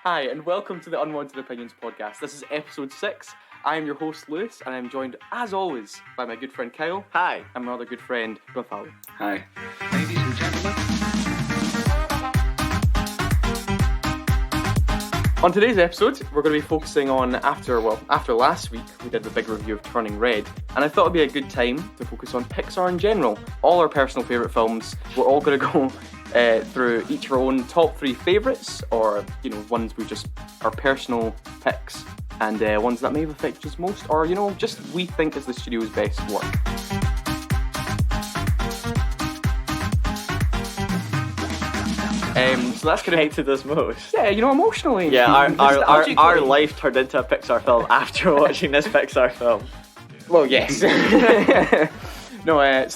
Hi, and welcome to the Unwanted Opinions podcast. This is episode 6. I am your host, Lewis, and I'm joined, as always, by my good friend Kyle. Hi. And my other good friend, Ratatouille. Hi. Ladies and gentlemen. On today's episode, we're going to be focusing on, after last week, we did the big review of Turning Red, and I thought it'd be a good time to focus on Pixar in general. All our personal favourite films. We're all going to go through each of our own top 3 favourites, or, ones we just, our personal picks, and ones that may have affected us most, or, just we think is the studio's best work. So that's going to Affected us most. Yeah, emotionally. Yeah, our life turned into a Pixar film after watching this Pixar film. Well, yes. So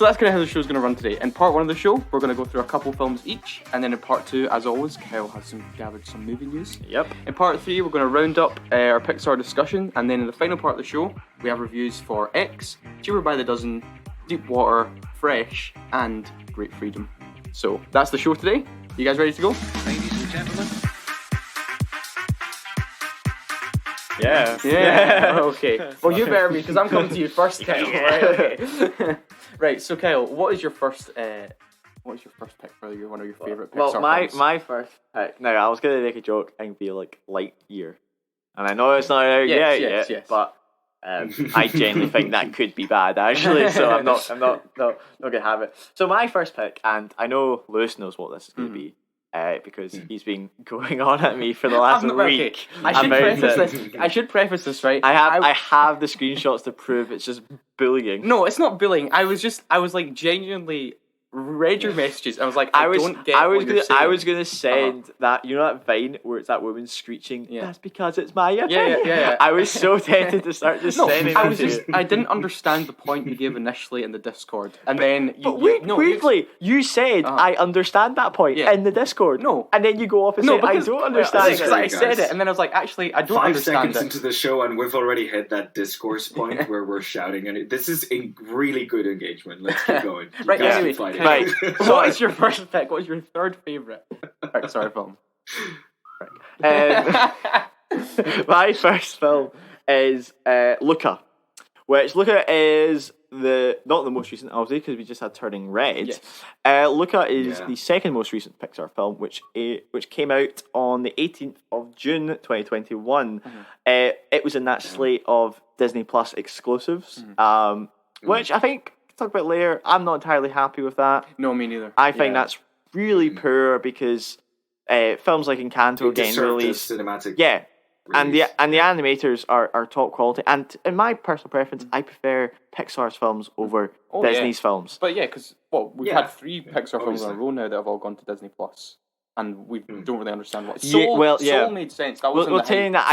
that's kind of how the show's going to run today. In part 1 of the show, we're going to go through a couple films each, and then in part 2, as always, Kyle has gathered some movie news. Yep. In part 3, we're going to round up our Pixar discussion, and then in the final part of the show, we have reviews for X, Cheaper by the Dozen, Deep Water, Fresh, and Great Freedom. So that's the show today. You guys ready to go? Ladies and gentlemen. Yeah. Okay. Well, you better be, because I'm coming to you first, Kyle. Right. Okay. Right. So, Kyle, what is your first pick for one of your favorite Pixar films? my first pick. Now, I was gonna make a joke and be like Lightyear, and I know it's not out yet, but I genuinely think that could be bad, actually. So I'm not gonna have it. So my first pick, and I know Lewis knows what this is gonna be. Because he's been going on at me for the last week. Okay. I should preface this, right? I have the screenshots to prove it's just bullying. No, it's not bullying. I was like genuinely read your messages. I was like, I was gonna send that, that Vine where it's that woman screeching. Yeah. That's because it's my opinion. Yeah. I was so tempted to start sending. I didn't understand the point you gave initially in the Discord, and then weirdly you said I understand that point in the Discord. No, and then you go off and say I don't understand it. I said it, and then I was like, actually, I don't understand it. 5 seconds into the show, and we've already hit that discourse point where we're shouting, and this is a really good engagement. Let's keep going. Right. Anyway. Right. So what is your first pick? What is your third favourite Pixar film? Right. My first film is Luca, which Luca is not the most recent, obviously, because we just had Turning Red. Yes. Luca is the second most recent Pixar film, which came out on the 18th of June 2021. Mm-hmm. It was in that slate of Disney Plus exclusives, which I think talk about later. I'm not entirely happy with that. No, me neither. I think that's really poor because films like Encanto getting released, cinematic. Yeah, release. and the animators are top quality. And in my personal preference, I prefer Pixar's films over Disney's films. But because we've had 3 Pixar films in a row now that have all gone to Disney Plus, and we don't really understand what. Soul made sense. That wasn't telling that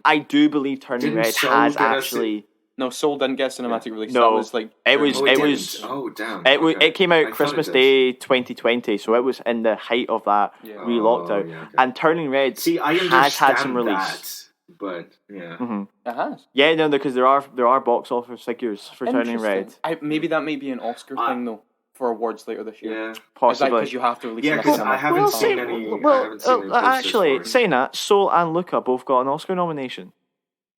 I do believe Turning Red has actually. No, Soul didn't get a cinematic release. No, that was like it was. Oh damn! It came out Christmas Day 2020, so it was in the height of that re-lockdown. Yeah, okay. And Turning Red has had some release, but it has. Yeah, no, because there are box office figures for Turning Red. Maybe that may be an Oscar thing though for awards later this year. Yeah, possibly because you have to release. Yeah, because I haven't seen any. Actually, saying that, Soul and Luca both got an Oscar nomination.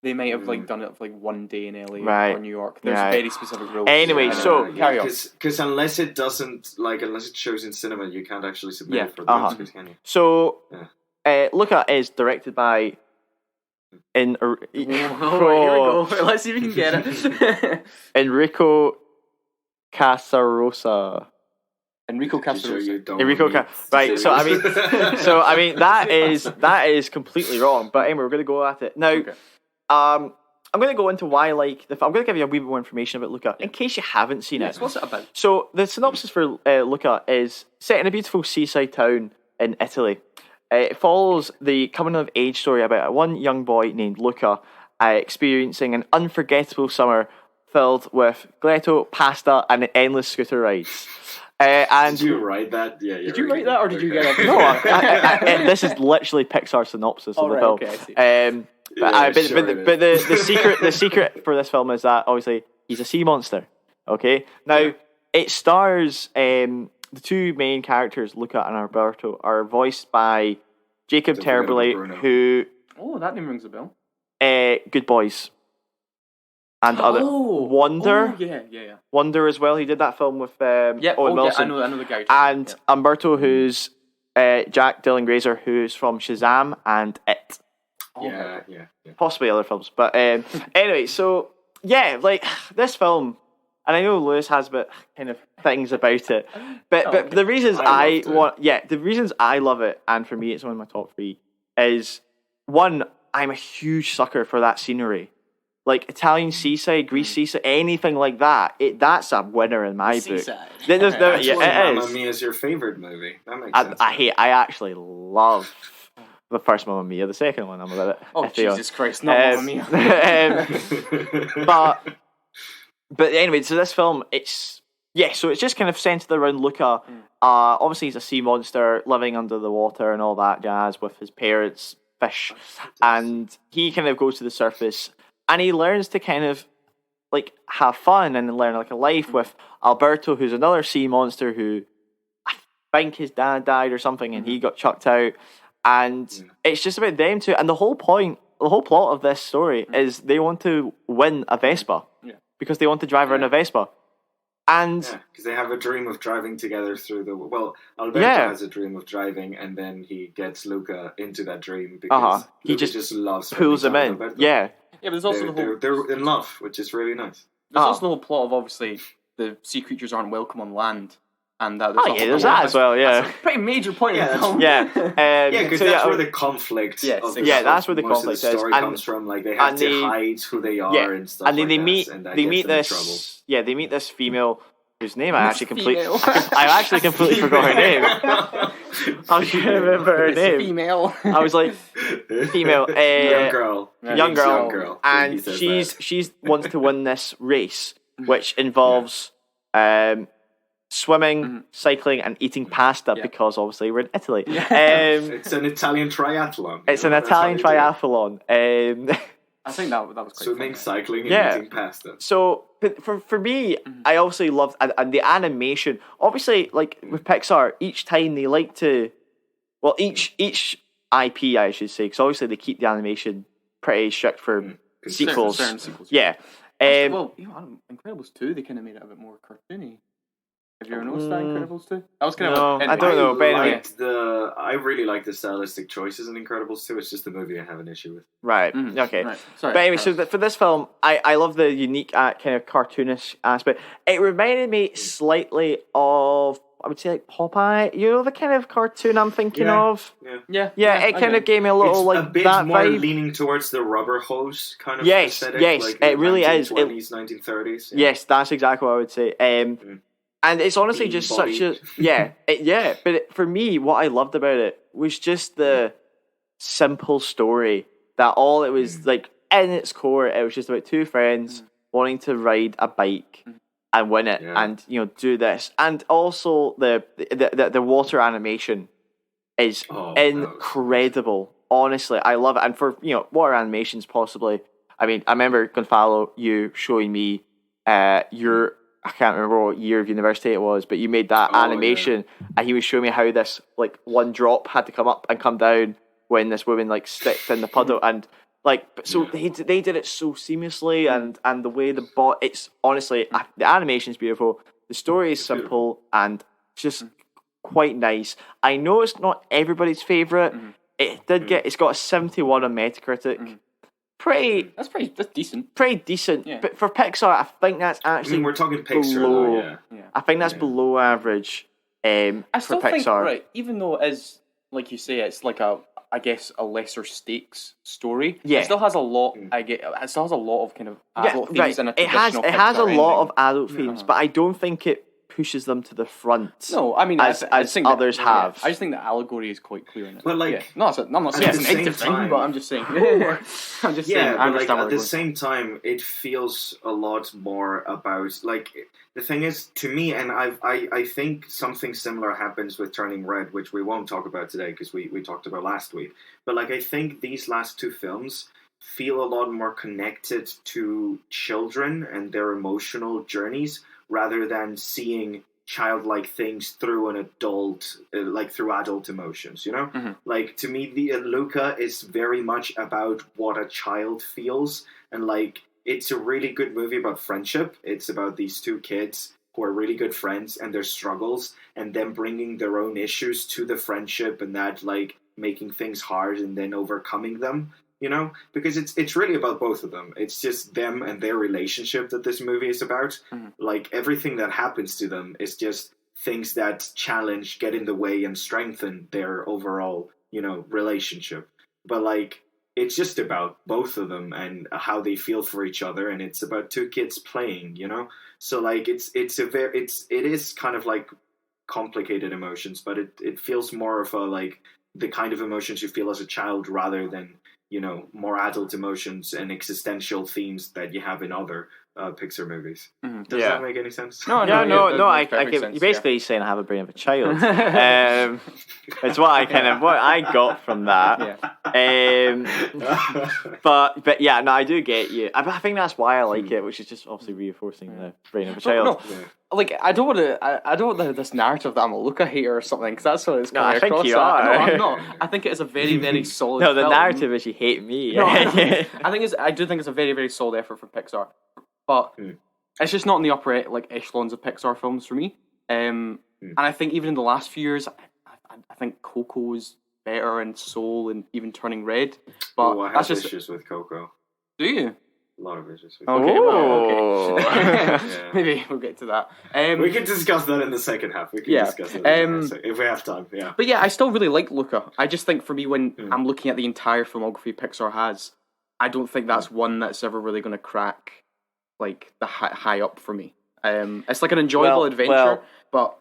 They might have done it for one day in LA or New York. There's very specific rules. Anyway, carry on. Because unless it shows in cinema, you can't actually submit it for the Oscars, can you? So, Luca is directed by here we go. Let's see if we can get it. Enrico Casarosa. Right. So I mean that is completely wrong. But anyway, we're gonna go at it now. Okay. I'm going to go into why I like the film. I'm going to give you a wee bit more information about Luca, in case you haven't seen it. What's it about? So, the synopsis for Luca is set in a beautiful seaside town in Italy. It follows the coming-of-age story about one young boy named Luca experiencing an unforgettable summer filled with gelato, pasta, and endless scooter rides. Did you write that? Yeah. Did you write that, or did you get it? No, this is literally Pixar's synopsis of the film. Okay, I see. But the secret for this film is that obviously he's a sea monster. Okay, now it stars the two main characters, Luca and Alberto, are voiced by Jacob Don't forget about Terberley, Bruno. who Oh, that name rings a bell. Good Boys and other Wonder. Oh, yeah. Wonder as well. He did that film with Owen Wilson. Yeah, I know the guy. And Umberto, who's Jack Dylan Grazer, who's from Shazam and It. Yeah. Possibly other films. But anyway, so yeah, like this film, and I know Lewis has a bit kind of things about it, but the reasons the reasons I love it, and for me it's one of my top 3, is one, I'm a huge sucker for that scenery. Like Italian seaside, Greece seaside, anything like that. That's a winner in my book. Mamma Mia is your favorite movie. That makes sense. I actually love the first Mamma Mia. The second one, I'm a bit. Oh Jesus Christ! Not Mamma Mia. But anyway, so this film, so it's just kind of centered around Luca. Obviously, he's a sea monster living under the water and all that jazz with his parents, fish, and he kind of goes to the surface. And he learns to kind of like have fun and learn like a life with Alberto, who's another sea monster who I think his dad died or something and he got chucked out. And it's just about them two. And the whole plot of this story is they want to win a Vespa because they want to drive around a Vespa. And because they have a dream of driving together through the... Well, Alberto has a dream of driving, and then he gets Luca into that dream because he just loves pulls him in. Alberto. Yeah, but there's also they're in love, which is really nice. There's also the whole plot of obviously the sea creatures aren't welcome on land, and that there's that as well. Yeah, that's a pretty major point in the film. Because that's where the conflict. That's where the conflict is. Story comes from. Like they have to hide who they are and stuff. And then like they meet this. Yeah, they meet this female whose name I actually completely forgot her name. I was trying to remember her name. Female. I was like, female. Young girl. And she's wants to win this race, which involves swimming, cycling, and eating pasta because obviously we're in Italy. It's an Italian triathlon. It's an Italian triathlon. I think that was quite swimming, fun, cycling, and eating pasta. So, but for me, I obviously loved and the animation. Obviously, like with Pixar, each time they like to, each IP I should say, because obviously they keep the animation pretty strict for sequels. Certain sequels. Yeah. Incredibles 2, they kind of made it a bit more cartoony. Have you ever noticed that Incredibles 2? That was kind of I don't know, but anyway. I really like the stylistic choices in Incredibles 2. It's just the movie I have an issue with. Right. Okay. Right. Sorry. But anyway, so for this film, I love the unique kind of cartoonish aspect. It reminded me slightly of, I would say, like Popeye. You know the kind of cartoon I'm thinking of? Yeah. It kind of gave me a little it's a bit that more vibe. leaning towards the rubber hose kind of aesthetic. Yes, like it really is. 1920s, 1930s. Yes, that's exactly what I would say. And it's honestly just such a but for me, what I loved about it was just the simple story. That all it was like in its core, it was just about two friends wanting to ride a bike and win it, and do this. And also the water animation is incredible. Honestly, I love it. And for water animations, possibly. I mean, I remember Gonfalo, you showing me your. I can't remember what year of university it was, but you made that animation, and he was showing me how this like one drop had to come up and come down when this woman like stepped in the puddle, and they did it so seamlessly, and the way it's honestly the animation's beautiful, the story is simple and just quite nice. I know it's not everybody's favorite. It's got a 71 on Metacritic. That's decent. Pretty decent. Yeah. But for Pixar, I think that's actually we're talking Pixar I think that's below average I still for Pixar. Think, even though it is, like you say, it's like a lesser stakes story. Yeah. It still has a lot. It still has a lot of kind of adult themes in a traditional It has a Pixar lot ending. of adult themes, but I don't think it pushes them to the front. No, I mean as others have. I just think the allegory is quite clear in it. But I'm not saying it's a negative thing, but I'm just saying. I'm just saying. I understand at the same time, it feels a lot more about the thing is to me, and I think something similar happens with Turning Red, which we won't talk about today because we talked about last week. But I think these last two films feel a lot more connected to children and their emotional journeys, rather than seeing childlike things through an adult, like through adult emotions, you know? Mm-hmm. Like, to me, the Luca is very much about what a child feels, and like, it's a really good movie about friendship. It's about these two kids who are really good friends and their struggles, and them bringing their own issues to the friendship, and that, like, making things hard and then overcoming them, you know? Because it's really about both of them. It's just them and their relationship that this movie is about. Mm-hmm. Like, everything that happens to them is just things that challenge, get in the way, and strengthen their overall, you know, relationship. But, like, it's just about both of them and how they feel for each other, and it's about two kids playing, you know? So, like, it is kind of like complicated emotions, but it feels more of a, like, the kind of emotions you feel as a child rather than, you know, more adult emotions and existential themes that you have in other Pixar movies. Mm-hmm. Does that make any sense? No. I get. You're basically saying I have a brain of a child. It's what I got from that. But yeah, no, I do get you. I think that's why I like it, which is just obviously reinforcing the brain of a child. No. Like, I don't want this narrative that I'm a Luca hater or something, because that's what it's coming across. I think you at. are. No, I'm not. I think it is a very, very solid. No, the film. narrative is you hate me. No, I do think it's a very, very solid effort from Pixar, but it's just not in the upper like echelons of Pixar films for me. And I think even in the last few years, I think Coco is better, and Soul, and even Turning Red. But I have issues with Coco. Do you? A lot of issues with Okay, Coco. okay. Maybe we'll get to that. We can discuss that in the second half. We can discuss it if we have time. Yeah. But yeah, I still really like Luca. I just think for me, when I'm looking at the entire filmography Pixar has, I don't think that's one that's ever really going to crack like the high up for me. It's like an enjoyable adventure, but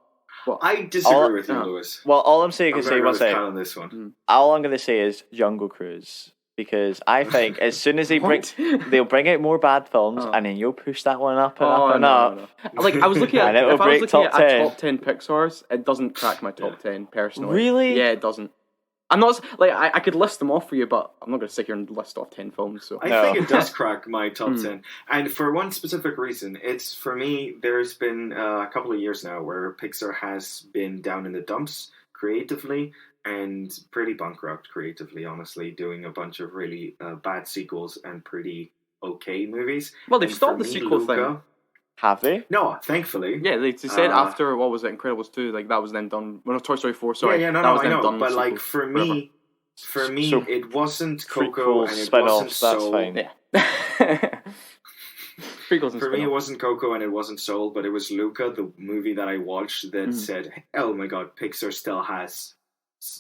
I disagree with you, Lewis. Well, all I'm saying is on this one. All I'm going to say is Jungle Cruise. Because I think as soon as they'll bring out more bad films, and then you'll push that one up and up and up. No. Like, I was looking at, if I was looking at top 10 Pixars, it doesn't crack my top 10 personally. Really? Yeah, it doesn't. I'm not like I could list them off for you, but I'm not going to sit here and list off 10 films. So I think it does crack my top 10, and for one specific reason. It's for me. There's been a couple of years now where Pixar has been down in the dumps creatively, and pretty bankrupt creatively, honestly, doing a bunch of really bad sequels and pretty okay movies. Well, they've stopped the sequel thing. Have they? No, thankfully. Yeah, they said after, what was it, Incredibles 2, like, that was then done. Well, Toy Story 4, sorry. Yeah, that was I know. done But, like, for me, it wasn't Coco and it wasn't Soul. That's fine. Yeah. For me, it wasn't Coco and it wasn't Soul, but it was Luca, the movie that I watched that said, oh my god, Pixar still has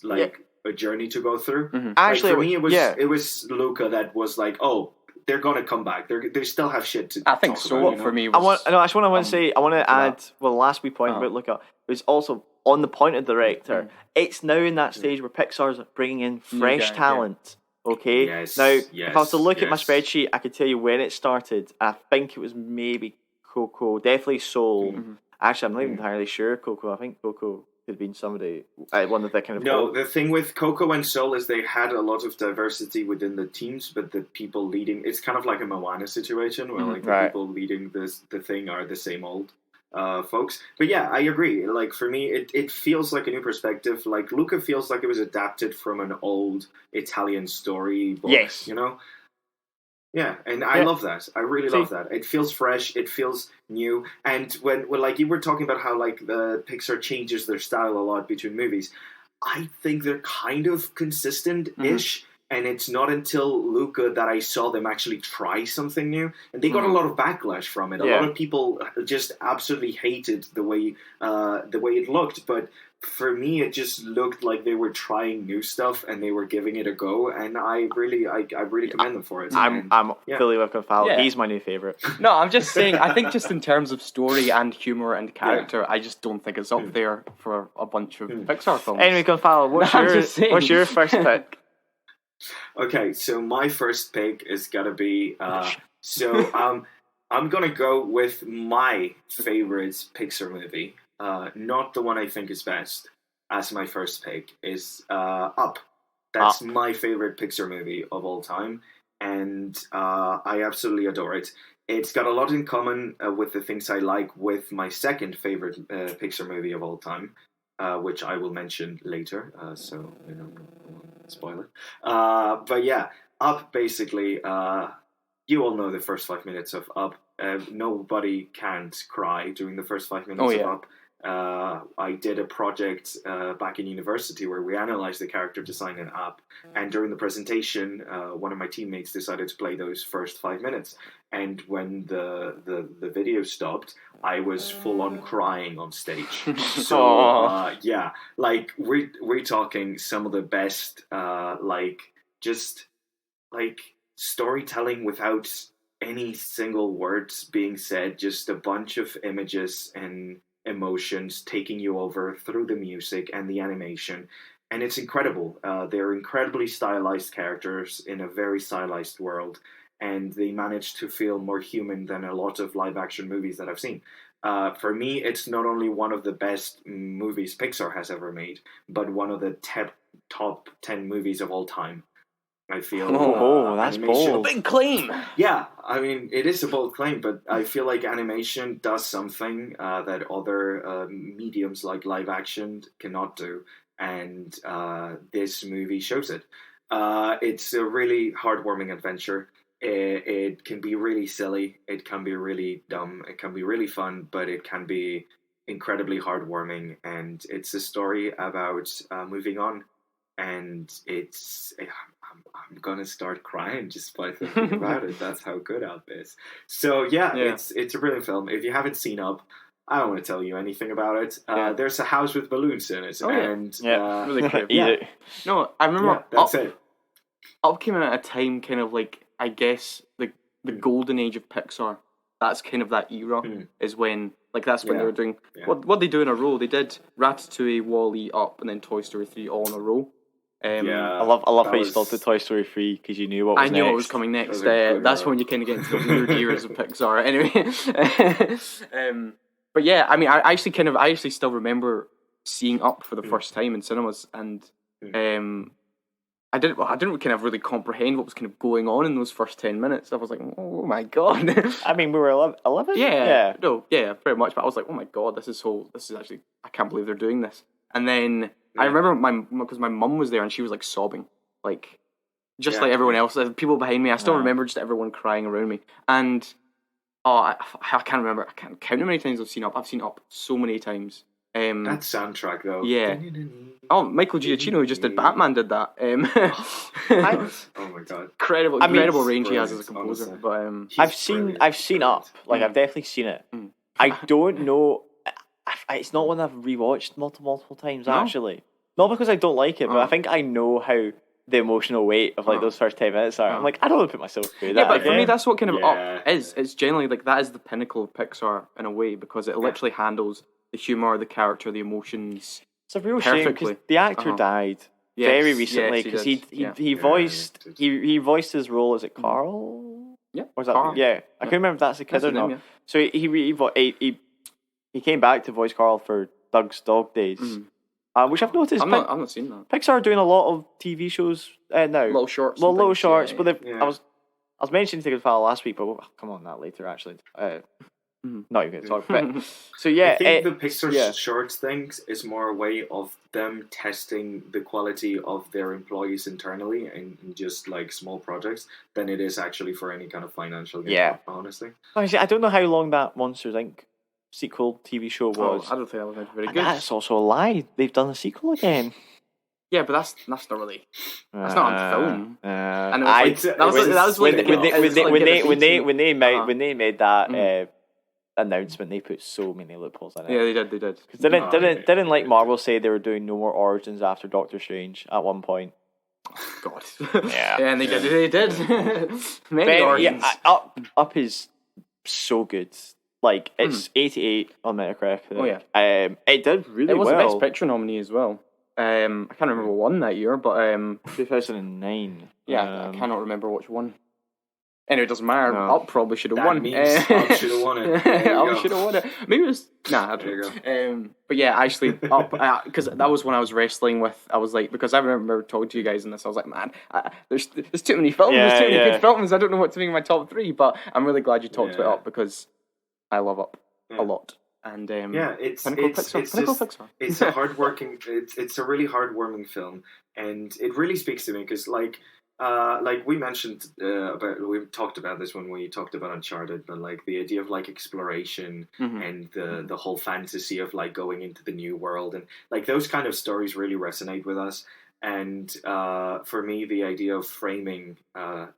like a journey to go through. Actually, for me, it was Luca that was like, oh, they're gonna come back. They still have shit to. I think talk so. about, For me, I want to say. I want to add. Well, the last wee point about Luca was also on the point of director. It's now in that stage where Pixar's bringing in fresh talent. Okay. Yes, now, if I was to look at my spreadsheet, I could tell you when it started. I think it was maybe Coco, definitely Soul. Actually, I'm not even entirely sure. Coco. I think Coco could have been somebody, one of the kind of... No, the thing with Coco and Soul is they had a lot of diversity within the teams, but the people leading... It's kind of like a Moana situation, where like the people leading the thing are the same old folks. But yeah, I agree. Like, for me, it feels like a new perspective. Like, Luca feels like it was adapted from an old Italian story book, you know? Yeah, and I love that. I really love that. It feels fresh. It feels new. And when like you were talking about how like the Pixar changes their style a lot between movies, I think they're kind of consistent-ish. And it's not until Luca that I saw them actually try something new, and they got a lot of backlash from it. A lot of people just absolutely hated the way it looked, but for me, it just looked like they were trying new stuff and they were giving it a go, and I really commend them for it. I'm fully with Kyle. Yeah. He's my new favorite. No, I'm just saying. I think just in terms of story and humor and character, I just don't think it's up there for a bunch of Pixar films. Anyway, Kyle, what's your first pick? Okay, so my first pick is gonna be I'm gonna go with my favorite Pixar movie, not the one I think is best. As my first pick is Up. That's my favorite Pixar movie of all time, and I absolutely adore it. it's got a lot in common with the things I like with my second favorite Pixar movie of all time, which I will mention later. So spoiler. But yeah, Up basically. You all know the first 5 minutes of Up. Nobody can't cry during the first 5 minutes of Up. I did a project back in university where we analyzed the character design in Up, and during the presentation, one of my teammates decided to play those first 5 minutes. And when the video stopped, I was full on crying on stage. So yeah, like we're talking some of the best just storytelling without any single words being said, just a bunch of images and emotions taking you over through the music and the animation. And it's incredible. They're incredibly stylized characters in a very stylized world, and they manage to feel more human than a lot of live action movies that I've seen. For me, it's not only one of the best movies Pixar has ever made, but one of the top 10 movies of all time. I feel that's bold. Big claim. Yeah, I mean, it is a bold claim, but I feel like animation does something that other mediums like live action cannot do, and this movie shows it. It's a really heartwarming adventure. It can be really silly, it can be really dumb, it can be really fun, but it can be incredibly heartwarming, and it's a story about moving on. And I'm gonna start crying just by thinking about it. That's how good Up is. So yeah, it's a brilliant film. If you haven't seen Up, I don't want to tell you anything about it. There's a house with balloons in it, really great. Yeah. No, I remember. That's it. Up came out at a time, kind of like, I guess the golden age of Pixar. That's kind of that era. Is when that's when they were doing what they do in a row. They did Ratatouille, WALL-E, Up, and then Toy Story 3 all in a row. I love how you started Toy Story 3 because you knew what was next. I knew what was coming next. That's when you kind of get into the weird years of Pixar. Anyway, but yeah, I mean, I actually still remember seeing Up for the first time in cinemas, and I didn't kind of really comprehend what was kind of going on in those first 10 minutes. I was like, oh my god. I mean, we were 11. Yeah, very much. But I was like, oh my god, this is actually, I can't believe they're doing this. And then I remember because my mum was there and she was like sobbing, like just like everyone else. People behind me, I still remember just everyone crying around me. And I can't remember. I can't count how many times I've seen Up. I've seen Up so many times. That soundtrack though. Yeah. Michael Giacchino, who just did Batman, did that. Oh my god. Incredible range he has as a composer. Honestly. But I've seen Up. Like I've definitely seen it. I don't know. It's not one I've rewatched multiple times actually. Not because I don't like it, but I think I know how the emotional weight of those first 10 minutes are. I'm like, I don't want to put myself through that. Yeah, but for me, that's what kind of Up is. It's generally like that is the pinnacle of Pixar in a way, because it literally handles the humor, the character, the emotions. It's a real shame because the actor died very recently because he voiced his role. Is it Carl? Yeah, or is that Carl. Yeah, I can't remember if that's the kid or not. So he came back to voice Carl for Doug's Dog Days, which I've noticed. I've not seen that. Pixar are doing a lot of TV shows now. Little shorts. Little shorts, but I was mentioning to Goodfellas last week, but we'll come on that later actually. Not even going to talk about it. So yeah, I think the Pixar shorts things is more a way of them testing the quality of their employees internally and just like small projects than it is actually for any kind of financial gain, honestly. I don't know how long that Monsters Inc. sequel TV show was. I don't think that was very good. That's also a lie. They've done a sequel again. Yeah, but that's not really. That's not on film. And when they made that announcement, they put so many loopholes in it. Yeah, they did. Because didn't like Marvel say they were doing no more Origins after Doctor Strange at one point? God. Yeah, and they did. Many Origins. Up is so good. Like it's 88 on Metacritic. Oh yeah. It did really well. It was a Best Picture nominee as well. I can't remember what won that year, but 2009. Yeah, I cannot remember which one. Anyway, it doesn't matter. No. Up probably should have That won. means Up should have won it. There you Up go. should have won it. Maybe it was I There you don't know. But yeah, actually, Up because that was when I was wrestling with. I was like, because I remember talking to you guys in this. I was like, man, there's too many films. Yeah, there's too many yeah. good films. I don't know what to make my top 3. But I'm really glad you talked Yeah. about Up because I love Up Yeah. a lot. And It's Pixar. it's a hardworking. It's a really heartwarming film, and it really speaks to me because like we mentioned we talked about this when we talked about Uncharted, but like the idea of like exploration and the whole fantasy of like going into the new world and like those kind of stories really resonate with us. And for me, the idea of framing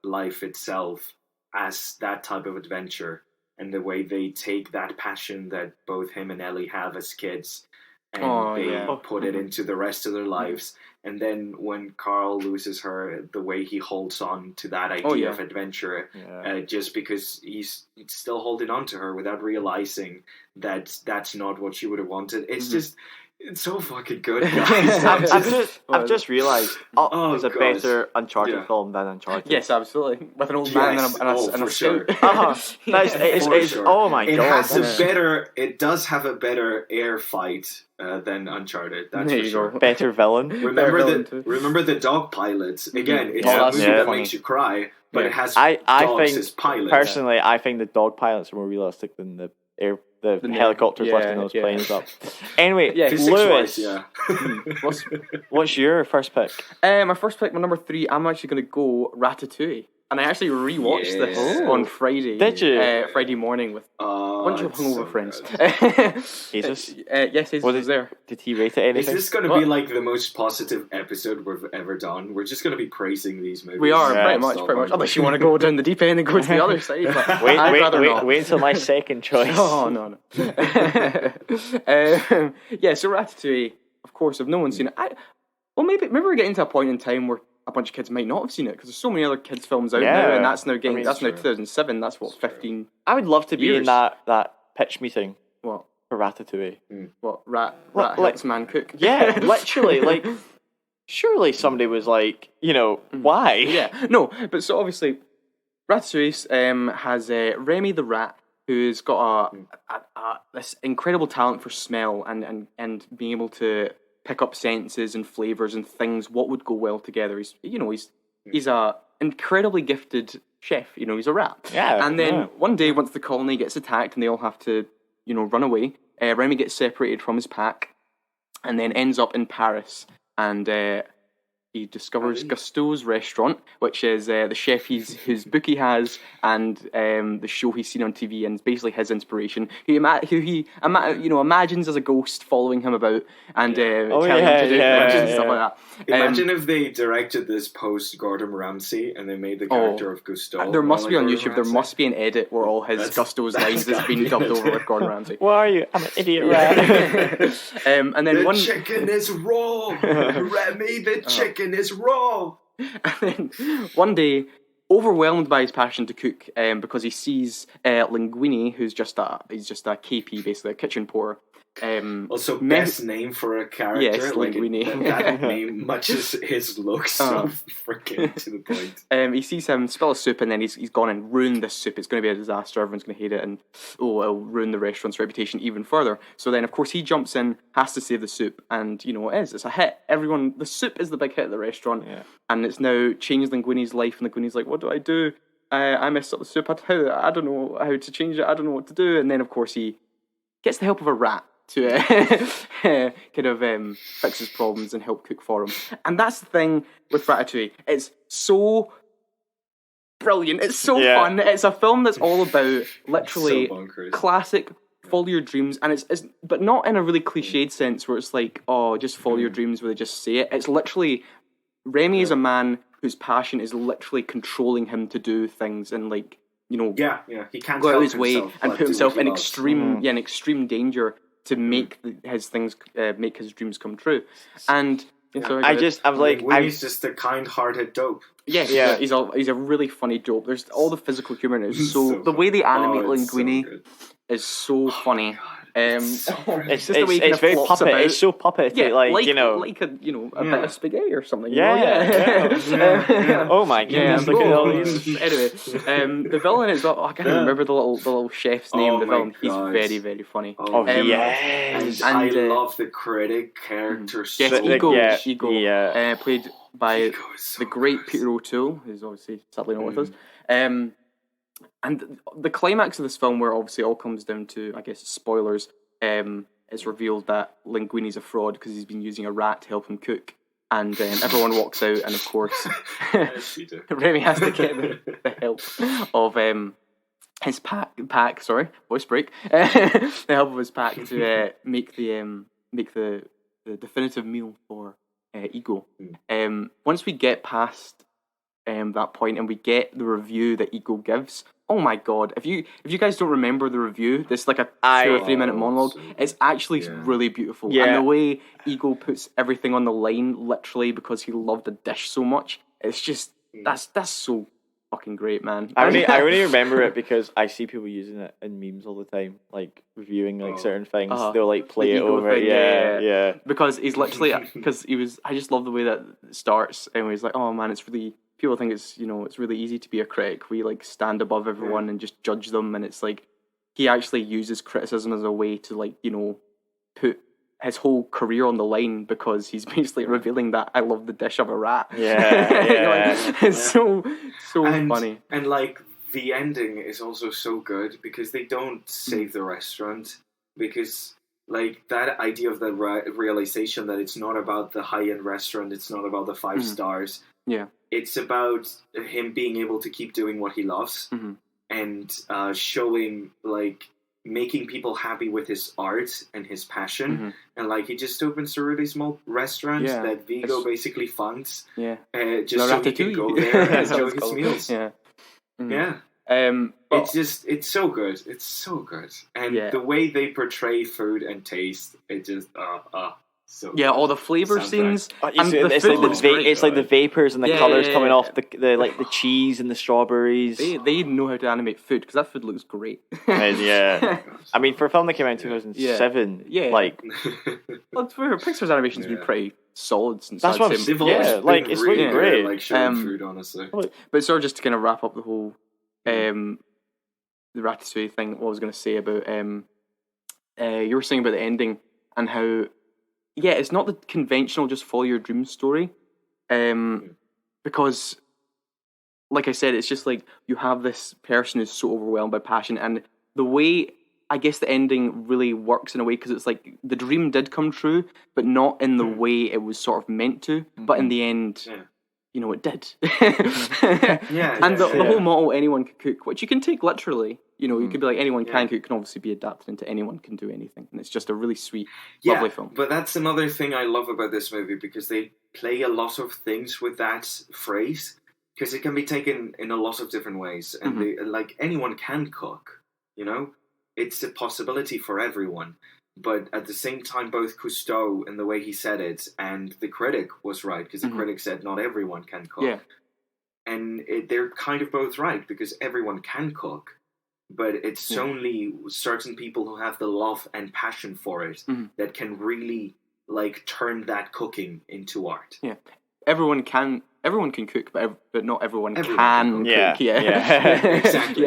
life itself as that type of adventure and the way they take that passion that both him and Ellie have as kids and they put it into the rest of their lives. And then when Carl loses her, the way he holds on to that idea of adventure, just because he's still holding on to her without realizing that that's not what she would have wanted. It's just, it's so fucking good, guys. I've just realized Up is a God. better Uncharted film than Uncharted. Yes, absolutely. With an old man and a for sure. It's oh my It god. has a better. It does have a better air fight than Uncharted. That's There for you sure. go. Better villain. Remember the dog pilots. Again, it's a that's movie that funny. makes you cry, but it has I dogs think as pilots. personally, I think the dog pilots are more realistic than the helicopters lifting those planes up. Anyway, Physics-wise, Lewis, what's your first pick? My first pick, my number 3, I'm actually going to go Ratatouille. And I actually rewatched this on Friday. Did you? Friday morning with a bunch of hungover friends. Jesus? Yes, Jesus was there. Did he rate it Is anything? this going to be like the most positive episode we've ever done? We're just going to be praising these movies. We are, Yeah, pretty much. Unless you want to go down the deep end and go to the other side. But I'd rather not. Wait until my second choice. Oh, no. So Ratatouille, of course, if no one's seen it, maybe we're getting to a point in time where a bunch of kids might not have seen it because there's so many other kids' films out now, and that's now getting that's now 2007. That's what 15. I would love to be in that pitch meeting. What for Ratatouille? What rat like- helps man cook? Yeah, literally. Like, surely somebody was like, why? Yeah, no, but so obviously, Ratatouille has Remy the rat, who's got this incredible talent for smell and being able to pick up senses and flavors and things. What would go well together? He's a incredibly gifted chef. He's a rat. Yeah. And then one day, once the colony gets attacked and they all have to run away, Remy gets separated from his pack, and then ends up in Paris and. He discovers Gusteau's restaurant, which is the chef whose book he has, and the show he's seen on TV, and it's basically his inspiration. Who he imagines as a ghost following him about and telling him to do things and stuff like that. Imagine if they directed this post Gordon Ramsay and they made the character of Gusteau. There must be on Gordon YouTube. There Ramsay. must be an edit where all his Gusteau's lines has been dubbed over with Gordon Ramsay. What are you? I'm an idiot rat. And then the chicken is raw, Remy. The chicken is raw. And then one day, overwhelmed by his passion to cook, because he sees Linguini, who's just a KP, basically a kitchen porter. Also, best name for a character. Yes, like Linguini. that name matches his looks so freaking to the point. He sees him spill a soup, and then he's gone and ruined this soup. It's going to be a disaster. Everyone's going to hate it, and it'll ruin the restaurant's reputation even further. So then, of course, he jumps in, has to save the soup, and it's a hit. The soup is the big hit at the restaurant, and it's now changed Linguini's life. And Linguini's like, "What do I do? I messed up the soup. I don't know how to change it. I don't know what to do." And then, of course, he gets the help of a rat to kind of fix his problems and help cook for him. And that's the thing with Ratatouille. It's so brilliant. It's so fun. It's a film that's all about literally classic follow your dreams, and it's but not in a really cliched sense where it's like, just follow your dreams, where they just say it. It's literally Remy is a man whose passion is literally controlling him to do things and he can't go out of his way and but put himself in loves. extreme danger to make make his dreams come true. And He's just a kind-hearted dope. Yeah, he's a really funny dope. There's all the physical humor in it. So the way they animate Linguini is so funny. It's just the way he it's very flops puppet. about. It's so puppety, like you know, like a bit of spaghetti or something. Yeah. Oh my goodness! Look at all these. Anyway, the villain is I can't remember the little chef's name. The villain, he's very very funny. Yes, and I love the critic character. Yes, Ego, played by the great good. Peter O'Toole, who's obviously sadly not with us. And the climax of this film, where obviously it all comes down to, I guess, spoilers, it's revealed that Linguini's a fraud because he's been using a rat to help him cook. And everyone walks out, and of course, Remy has to get the help of his pack. Sorry, voice break. The help of his pack to make the definitive meal for Ego. Once we get past that point and we get the review that Ego gives, oh my god! If you guys don't remember the review, this is like a 2 or 3 minute monologue. It's actually really beautiful, and the way Ego puts everything on the line, literally because he loved a dish so much, it's just that's so fucking great, man. I only remember it because I see people using it in memes all the time, like reviewing like certain things. They'll like play it over. Yeah. Because he's literally I just love the way that it starts, and he's like, oh man, it's really. People think it's really easy to be a critic. We like stand above everyone and just judge them, and it's like he actually uses criticism as a way to put his whole career on the line, because he's basically revealing that I love the dish of a rat. It's so funny. And like the ending is also so good because they don't save the restaurant, because like that idea of the realization that it's not about the high-end restaurant, it's not about the 5 stars. Yeah. It's about him being able to keep doing what he loves and showing, like, making people happy with his art and his passion. And, like, he just opens a really small restaurant that Vigo basically funds just so he can go there and enjoy his meals. It's so good. It's so good. And the way they portray food and taste, it just, so all the flavor scenes. It's like the vapors and the colors coming off the cheese and the strawberries. They know how to animate food, because that food looks great. I mean, for a film that came out in 2007, well, for Pixar's animation's been pretty solid since. That's what it's it's looking great. Like showing food, honestly. But sort of just to kind of wrap up the whole the Ratatouille thing. What I was going to say about you were saying about the ending and how. Yeah, it's not the conventional just follow your dream story, because, like I said, it's just like you have this person who's so overwhelmed by passion, and the way, I guess the ending really works in a way, because it's like the dream did come true, but not in the way it was sort of meant to, but in the end, it did. And the whole motto, anyone can cook, which you can take literally. You could be like, anyone can cook, can obviously be adapted into anyone can do anything. And it's just a really sweet, lovely film. But that's another thing I love about this movie, because they play a lot of things with that phrase, because it can be taken in a lot of different ways. And they, like, anyone can cook, It's a possibility for everyone. But at the same time, both Cousteau and the way he said it and the critic was right, because the critic said not everyone can cook. Yeah. And they're kind of both right, because everyone can cook. But it's only certain people who have the love and passion for it that can really, like, turn that cooking into art. Yeah, everyone can cook, but not everyone can cook. Exactly.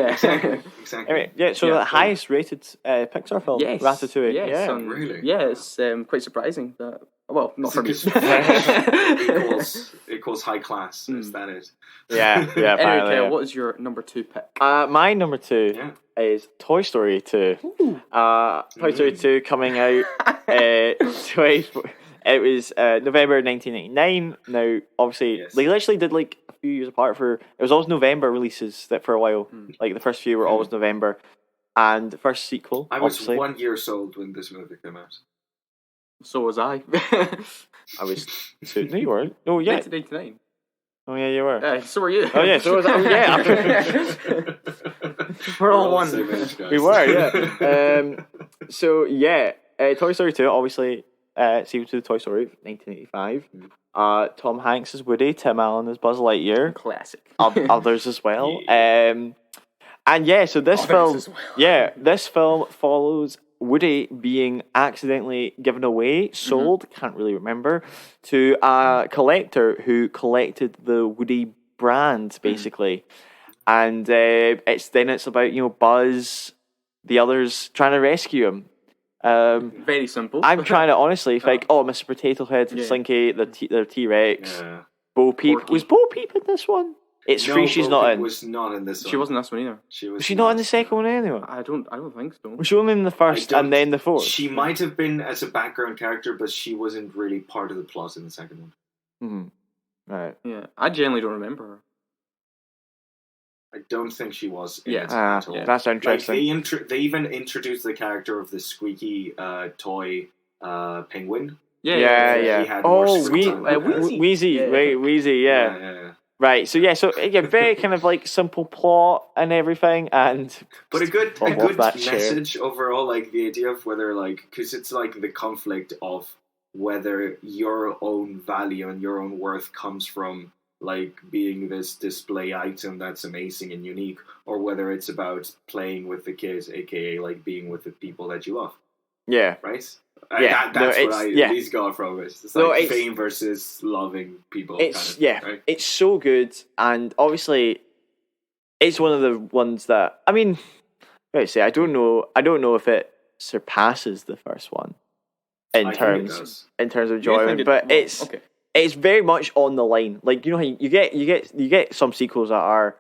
Anyway, so the highest rated Pixar film, Ratatouille. Really? Yeah, it's quite surprising that. Well, not for me. equals high class. Is that it? Anyway, what is your number 2 pick? My number 2 is Toy Story 2. Toy Story 2 coming out. It was November 1999. Now, obviously, they literally did like a few years apart. It was always November releases that for a while. Like the first few were always November, and the first sequel. I was 1 year old when this movie came out. So was I. I was 2. No, you weren't. No, yeah. 1999. Oh, yeah, you were. So were you. Oh, yeah, so was I. We're all one. We were, Toy Story 2, obviously, sequel to the Toy Story, 1985. Tom Hanks as Woody, Tim Allen as Buzz Lightyear. Classic. Others as well. So this film follows Woody being accidentally given away, sold, can't really remember, to a collector who collected the Woody brand, basically. And it's about, Buzz, the others trying to rescue him. Very simple. I'm trying to honestly think, Mr. Potato Head, Slinky, the T-Rex, Bo Peep. Porky. Was Bo Peep in this one? It's free. She's not in. Was not in this one. She wasn't in this one either. Was she not in the second one anyway? I don't think so. Was she only in the first and then the fourth? She might have been as a background character, but she wasn't really part of the plot in the second one. Right. Yeah, I genuinely don't remember her. I don't think she was. That's interesting. Like they even introduced the character of the squeaky toy penguin. Yeah. He had more Wheezy. Right, Wheezy. Yeah. Right, so very kind of like simple plot and everything, but a good message overall, like the idea of whether because it's like the conflict of whether your own value and your own worth comes from like being this display item that's amazing and unique, or whether it's about playing with the kids, aka like being with the people that you love. Yeah. Right? Yeah, that's what I these got from it. It's like fame versus loving people. It's kind of thing, right? It's so good, and obviously, it's one of the ones that I don't know if it surpasses the first one in terms of enjoyment, but it's very much on the line. Like how you get some sequels that are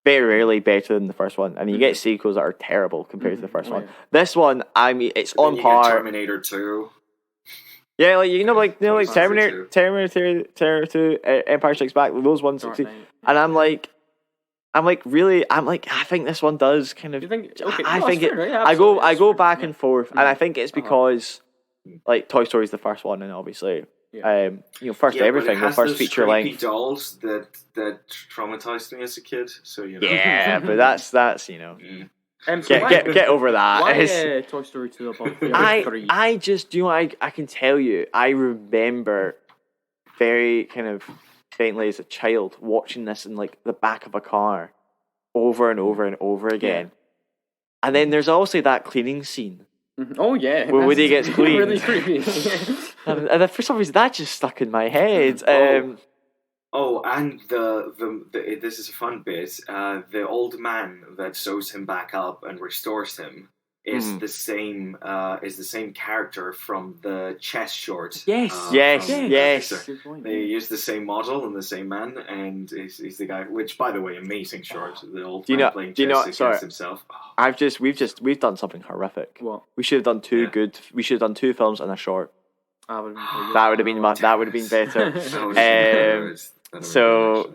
very rarely better than the first one, and you get sequels that are terrible compared to the first one. This one, it's on par. Terminator 2. Yeah, like Terminator 2, Empire Strikes Back, those ones. And I think this one does kind of. I go back and forth, and I think it's because like Toy Story is the first one, and obviously. First everything, the first feature length dolls that traumatized me as a kid. So yeah, but that's get over that. Why Toy Story 2 above 3? I just I can tell you, I remember very kind of faintly as a child watching this in like the back of a car over and over and over again, and then there's also that cleaning scene. Oh yeah, where Woody gets cleaned. Really creepy. and for some reason that just stuck in my head. And the this is a fun bit. The old man that sews him back up and restores him is the same character from the Chess short. Yes. They use the same model and the same man, and he's the guy. Which, by the way, amazing short. The old man playing chess against himself. We've done something horrific. What? We should have done We should have done 2 films and a short. That would have been better. So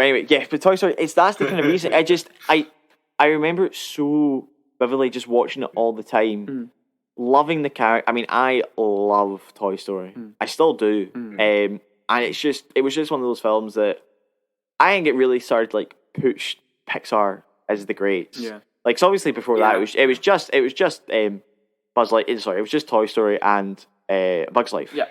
anyway, but Toy Story, that's the kind of reason. I remember it so vividly, just watching it all the time, loving the character. I mean, I love Toy Story. I still do. And it was just one of those films that I think it really started like pushed Pixar as the greats. Yeah. Like, so obviously before that, it was just Buzz Light. Sorry, it was just Toy Story and Bug's Life. Yeah.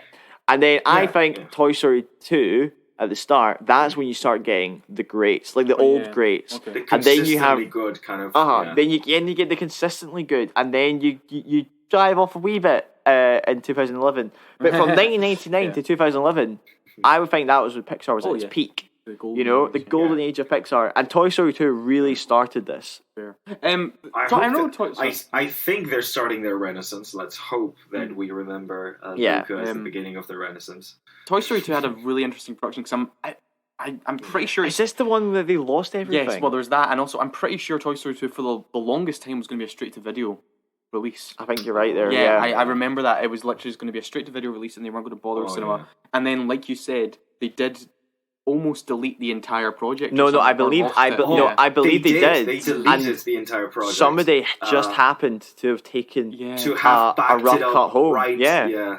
And then I think Toy Story 2 at the start, that's when you start getting the greats, like the old greats. Okay. And then you have good kind of. Then you get the consistently good, and then you drive off a wee bit in 2011. But from 1999 to 2011, I would think that was when Pixar was at its peak. The golden age of Pixar, and Toy Story 2 really started this. Fair. I think they're starting their renaissance. Let's hope that we remember Luca as the beginning of the renaissance. Toy Story 2 had a really interesting production because I'm pretty sure. Is this the one that they lost everything? Yes, well, there's that, and also I'm pretty sure Toy Story 2 for the longest time was going to be a straight to video release. I think you're right there. Yeah, I remember that it was literally going to be a straight to video release, and they weren't going to bother with cinema. Yeah. And then, like you said, they did almost delete the entire project. I believe they did. They deleted the entire project. Somebody just happened to have taken to have a rough cut home. Right. Yeah.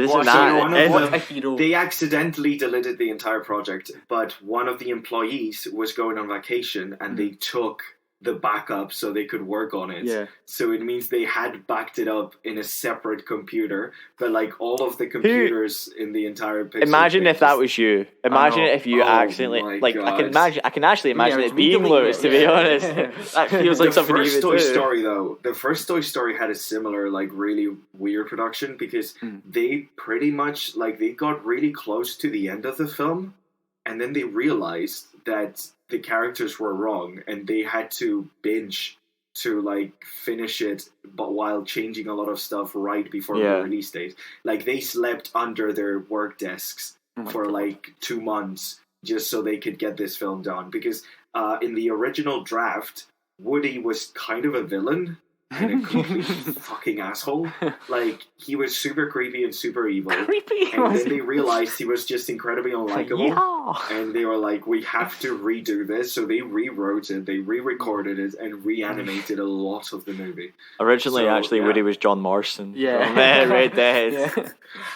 What a hero. They accidentally deleted the entire project, but one of the employees was going on vacation, and they took the backup so they could work on it. Yeah. So it means they had backed it up in a separate computer, but like all of the computers in the entire Pixar Imagine thing if that just- was you. Imagine if you Oh accidentally my like. God. I can actually imagine Yeah, it being delete Lewis. it, To be yeah. honest, that feels like the something you first would Toy do. Story, though, the first Toy Story had a similar, like, really weird production because they pretty much, like, they got really close to the end of the film, and then they realized that the characters were wrong, and they had to binge to, like, finish it, but while changing a lot of stuff right before the release date. Like, they slept under their work desks for, like, 2 months just so they could get this film done, because in the original draft, Woody was kind of a villain and a complete fucking asshole. Like, he was super creepy and super evil. Creepy. And then they realized he was just incredibly unlikable. Yeah. And they were like, we have to redo this. So they rewrote it, they re-recorded it, and reanimated a lot of the movie. Originally, So, actually, yeah. Woody was John Marston. Yeah. From Red Dead. Yeah.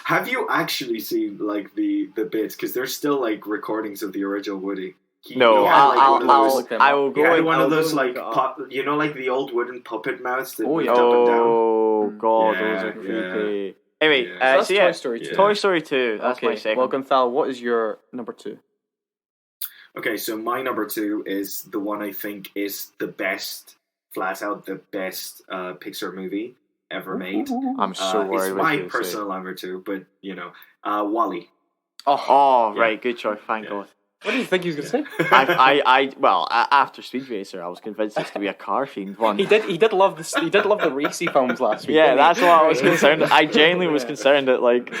Have you actually seen, like, the bits? Because there's still, like, recordings of the original Woody. No, He had, like, one of those- I will He go had in. one I'll of go those, and like, look it up. you know, like the old wooden puppet mouths that Oh, moved yeah. up and down? Oh god, Yeah, those are creepy. Anyway, Yeah. So that's so yeah, Toy Story 2. Toy Story 2. That's my Okay, second. well, Gonthal, what is your number 2? Okay, so my number 2 is the one I think is the best, flat out the best Pixar movie ever made. I'm so worried. It's what my you're gonna say. personal number 2, but, you know, WALL-E. Oh, Yeah. right, good choice. Thank God. What do you think he was going to say? After Speed Racer, I was convinced this to be a car themed one. He did love the racy films last week. Yeah, didn't that's he? what I was concerned. I genuinely was concerned that like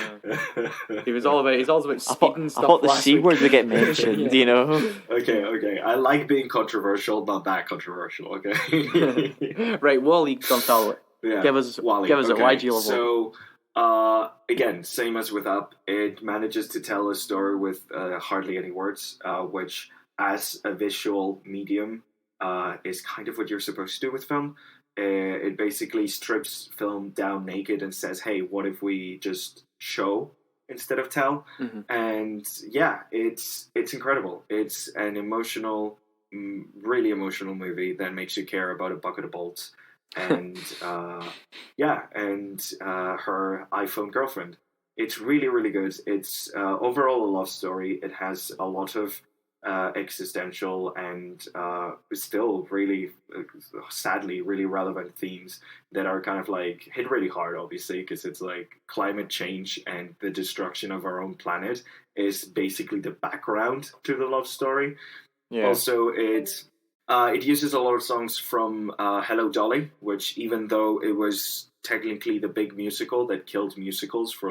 He's all about I speed thought, and I stuff. thought the last C week. word would get mentioned. Yeah. You know. Okay. I like being controversial, not that controversial, okay? Right, Wally, Gonthal, Yeah, give us WALL-E. a why do you love Wall-E? So, again, same as with Up, it manages to tell a story with hardly any words, which, as a visual medium, is kind of what you're supposed to do with film. It basically strips film down naked and says, hey, what if we just show instead of tell? Mm-hmm. And yeah, it's incredible. It's an emotional, really emotional movie that makes you care about a bucket of bolts. And her iPhone girlfriend. It's really, really good. It's overall a love story. It has a lot of existential and still really, sadly, really relevant themes that are kind of like hit really hard, obviously, because it's like climate change and the destruction of our own planet is basically the background to the love story. Yeah. Also, it uses a lot of songs from Hello Dolly, which, even though it was technically the big musical that killed musicals for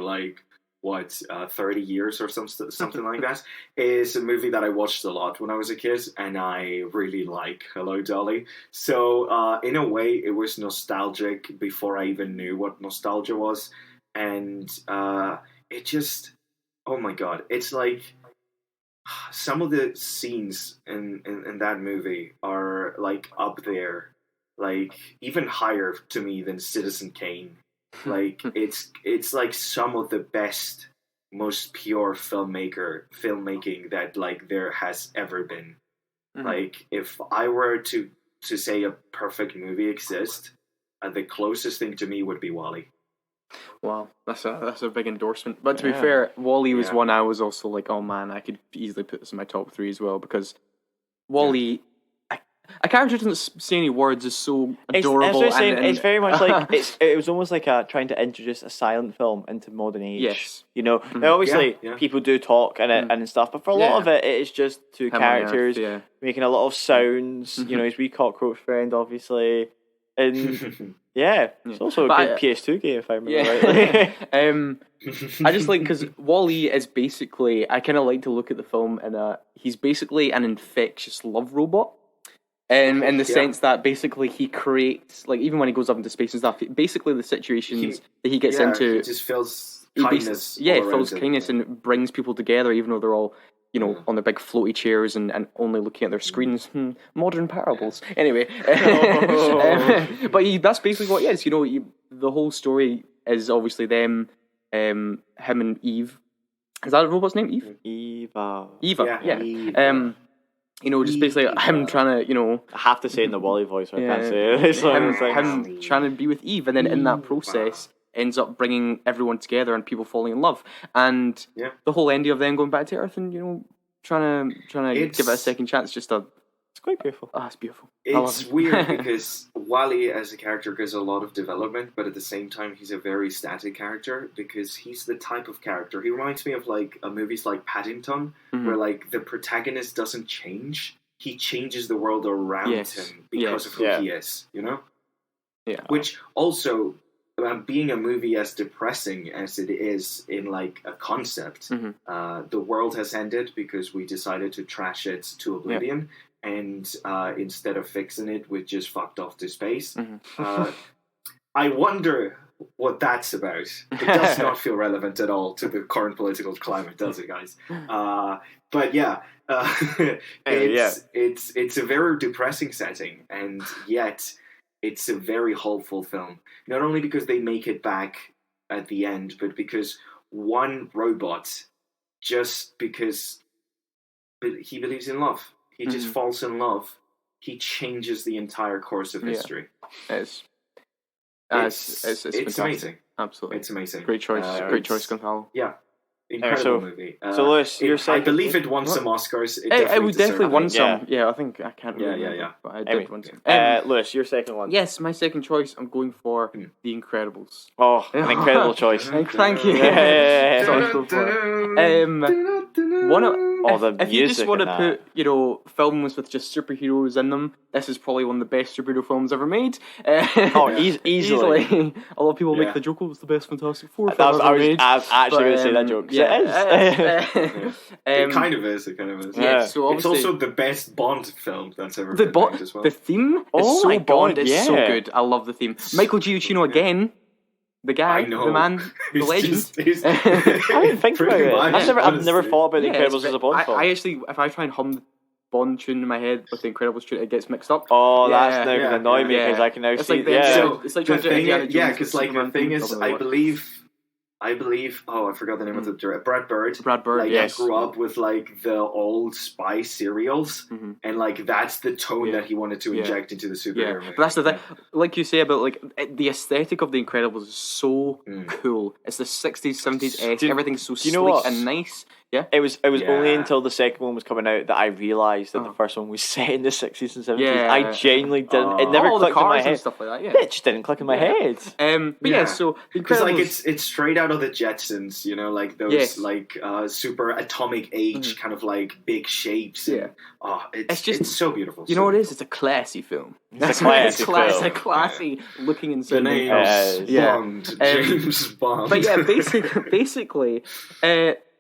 30 years or something like that, is a movie that I watched a lot when I was a kid, and I really like Hello Dolly. So in a way, it was nostalgic before I even knew what nostalgia was, and it just, oh my god, it's like some of the scenes in that movie are like up there, like even higher to me than Citizen Kane. Like it's like some of the best, most pure filmmaking that like there has ever been. Mm-hmm. Like if I were to say a perfect movie exists, the closest thing to me would be WALL-E. Wow, that's a big endorsement. But to be fair, WALL-E was one I was also like, oh man, I could easily put this in my top 3 as well, because WALL-E, a character doesn't say any words is so adorable. It's very much like it was almost like trying to introduce a silent film into modern age. Yes, you know. Now, obviously, people do talk and stuff, but for a lot of it is just two characters making a lot of sounds. You know, his wee cockroach friend, obviously, and it's also a good PS2 game if I remember rightly. I just like, because WALL-E is basically, I kind of like to look at the film and he's basically an infectious love robot. In the sense that basically he creates, like, even when he goes up into space and stuff, basically the situations that he gets into, he just feels kindness. Feels kindness and brings people together, even though they're all, you know, on their big floaty chairs and only looking at their screens. Modern parables. Anyway, but that's basically what he is. You know, the whole story is obviously them, him and Eve. Is that a robot's name? Eve. Eva. Yeah. Eva. just basically him trying to, I have to say it in the Wally voice, so I can't Yeah. say it. It's one of those things. him trying to be with Eve, and then in that process ends up bringing everyone together and people falling in love, and the whole ending of them going back to Earth and trying to give it a second chance. It's quite beautiful. It's beautiful. It's weird because Wally as a character gets a lot of development, but at the same time he's a very static character because he's the type of character. He reminds me of like movies like Paddington, where like the protagonist doesn't change. He changes the world around him because of who he is, Yeah. Which also, being a movie as depressing as it is in like a concept, the world has ended because we decided to trash it to oblivion. And instead of fixing it, we just fucked off to space. I wonder what that's about. It does not feel relevant at all to the current political climate, does it, guys? But yeah, it's a very depressing setting, and yet it's a very hopeful film. Not only because they make it back at the end, but because one robot, just because he believes in love, he just falls in love, he changes the entire course of history. It's amazing. Absolutely. It's amazing. Great choice. Great choice, Gonzalo. Yeah. Incredible movie. So Lewis, you're saying... I believe it won some Oscars. It definitely won some. Yeah, I think I can't remember. Yeah. But I did win some. Lewis, your second one. Yes, my second choice, I'm going for The Incredibles. Oh, an incredible choice. Thank you. If you just want to put, films with just superheroes in them, this is probably one of the best superhero films ever made. Easily. A lot of people make the joke, it's the best Fantastic Four film I ever made. was actually going to say that joke. It kind of is. It kind of is. Yeah. So it's also the best Bond film that's ever been made as well. The theme is so Bond. It's so good. I love the theme. Michael Giacchino again. The guy, the man, the legend. I didn't think about it. I've never thought about The Incredibles as a Bond film. I actually, if I try and hum the Bond tune in my head with the Incredibles tune, it gets mixed up. Oh, that's now going to annoy me because I can now see. It's like the thing is, because the thing is, I believe. Oh, I forgot the name of the director. Brad Bird. I grew up with like the old spy serials, and like that's the tone that he wanted to inject into the superhero movie. But that's the thing. Like you say about like the aesthetic of The Incredibles is so cool. It's the 60s, 70s. Everything's so sleek and nice. Yeah. It was only until the second one was coming out that I realised that the first one was set in the 60s and 70s. Yeah. I genuinely didn't. It never clicked in my head. And stuff like that, It just didn't click in my head. So because like it's straight out of the Jetsons, like those like super atomic age kind of like big shapes. And, it's so beautiful. You know what it is? It's a classy film. It's a classy looking inside. The name Bond, James Bond. But yeah, basically.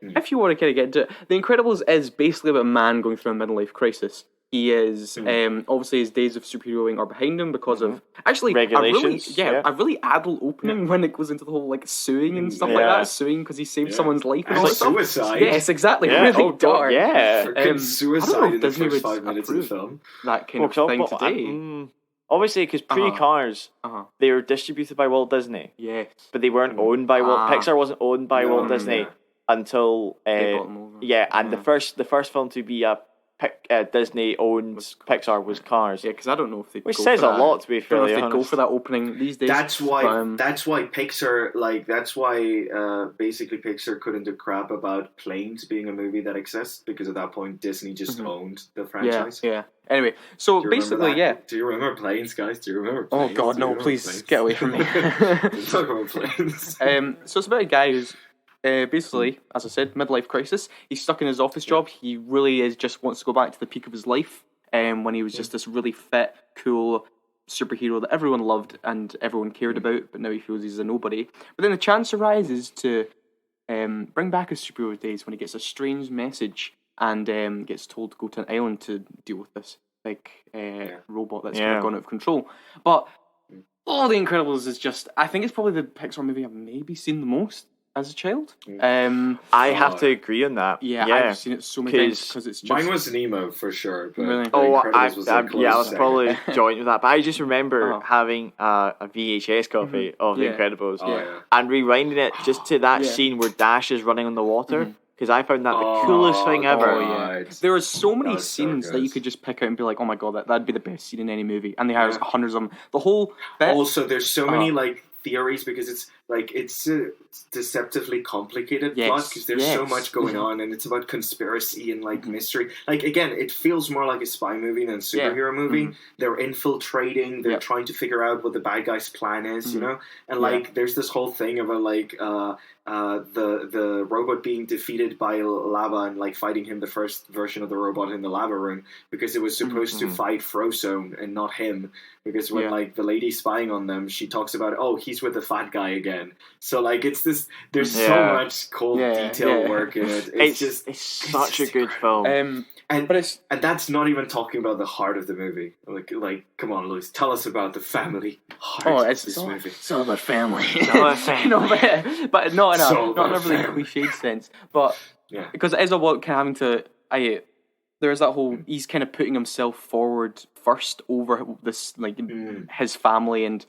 If you want to kind of get into it, The Incredibles is basically about a man going through a midlife crisis. He is, obviously his days of superheroing are behind him because of, actually, regulations. A really adult opening when it goes into the whole, like, suing and stuff like that. Suing because he saved someone's life and all that stuff. Suicide. Yes, exactly. Really dark. Suicide in the first 5 minutes of the film. That kind of thing today. Obviously, because pre-Cars, they were distributed by Walt Disney. Yes. But they weren't owned by Walt. Pixar wasn't owned by Walt Disney. Until the first film to be a Disney owned Pixar was Cars. Yeah, because I don't know if they. Which says a lot, to be fairly honest. They go for that opening these days. That's why Pixar basically Pixar couldn't do crap about Planes being a movie that exists because at that point Disney just owned the franchise. Yeah. Anyway, so basically, Do you remember Planes, guys? Do you remember Planes? Oh God, no! Please get away from me. Talk about Planes. So it's about a guy who's. Basically, as I said, midlife crisis. He's stuck in his office job. He really just wants to go back to the peak of his life when he was just this really fit, cool superhero that everyone loved and everyone cared about, but now he feels he's a nobody. But then the chance arises to bring back his superhero days when he gets a strange message and gets told to go to an island to deal with this robot that's kind of gone out of control. But The Incredibles is just, I think it's probably the Pixar movie I've maybe seen the most as a child. I have to agree on that. Yeah, I've seen it so many times because it's just... Mine was Nemo for sure. But really? I was probably joined with that. But I just remember having a VHS copy of The Incredibles and rewinding it just to that scene where Dash is running on the water because I found that the coolest thing ever. Oh, yeah. There are so many scenes that you good. could just pick out and be like, oh my god, that'd be the best scene in any movie. And they have hundreds of them. The whole bit... Also, there's so many like theories because it's a deceptively complicated plot because there's so much going on and it's about conspiracy and like mystery. Like again, it feels more like a spy movie than a superhero movie. They're infiltrating, they're trying to figure out what the bad guy's plan is, you know? And like there's this whole thing about like the robot being defeated by lava and like fighting him, the first version of the robot in the lava room, because it was supposed to fight Frozone and not him, because when like the lady's spying on them, she talks about, oh, he's with the fat guy again. So like it's this, there's so much cold detail work in it. It's such a good film. And that's not even talking about the heart of the movie. Like, come on, Louis, tell us about the family heart of this movie. It's all about family. but not in a really cliched sense. But because it is about kind of having to, there's that whole, he's kind of putting himself forward first over this, like his family and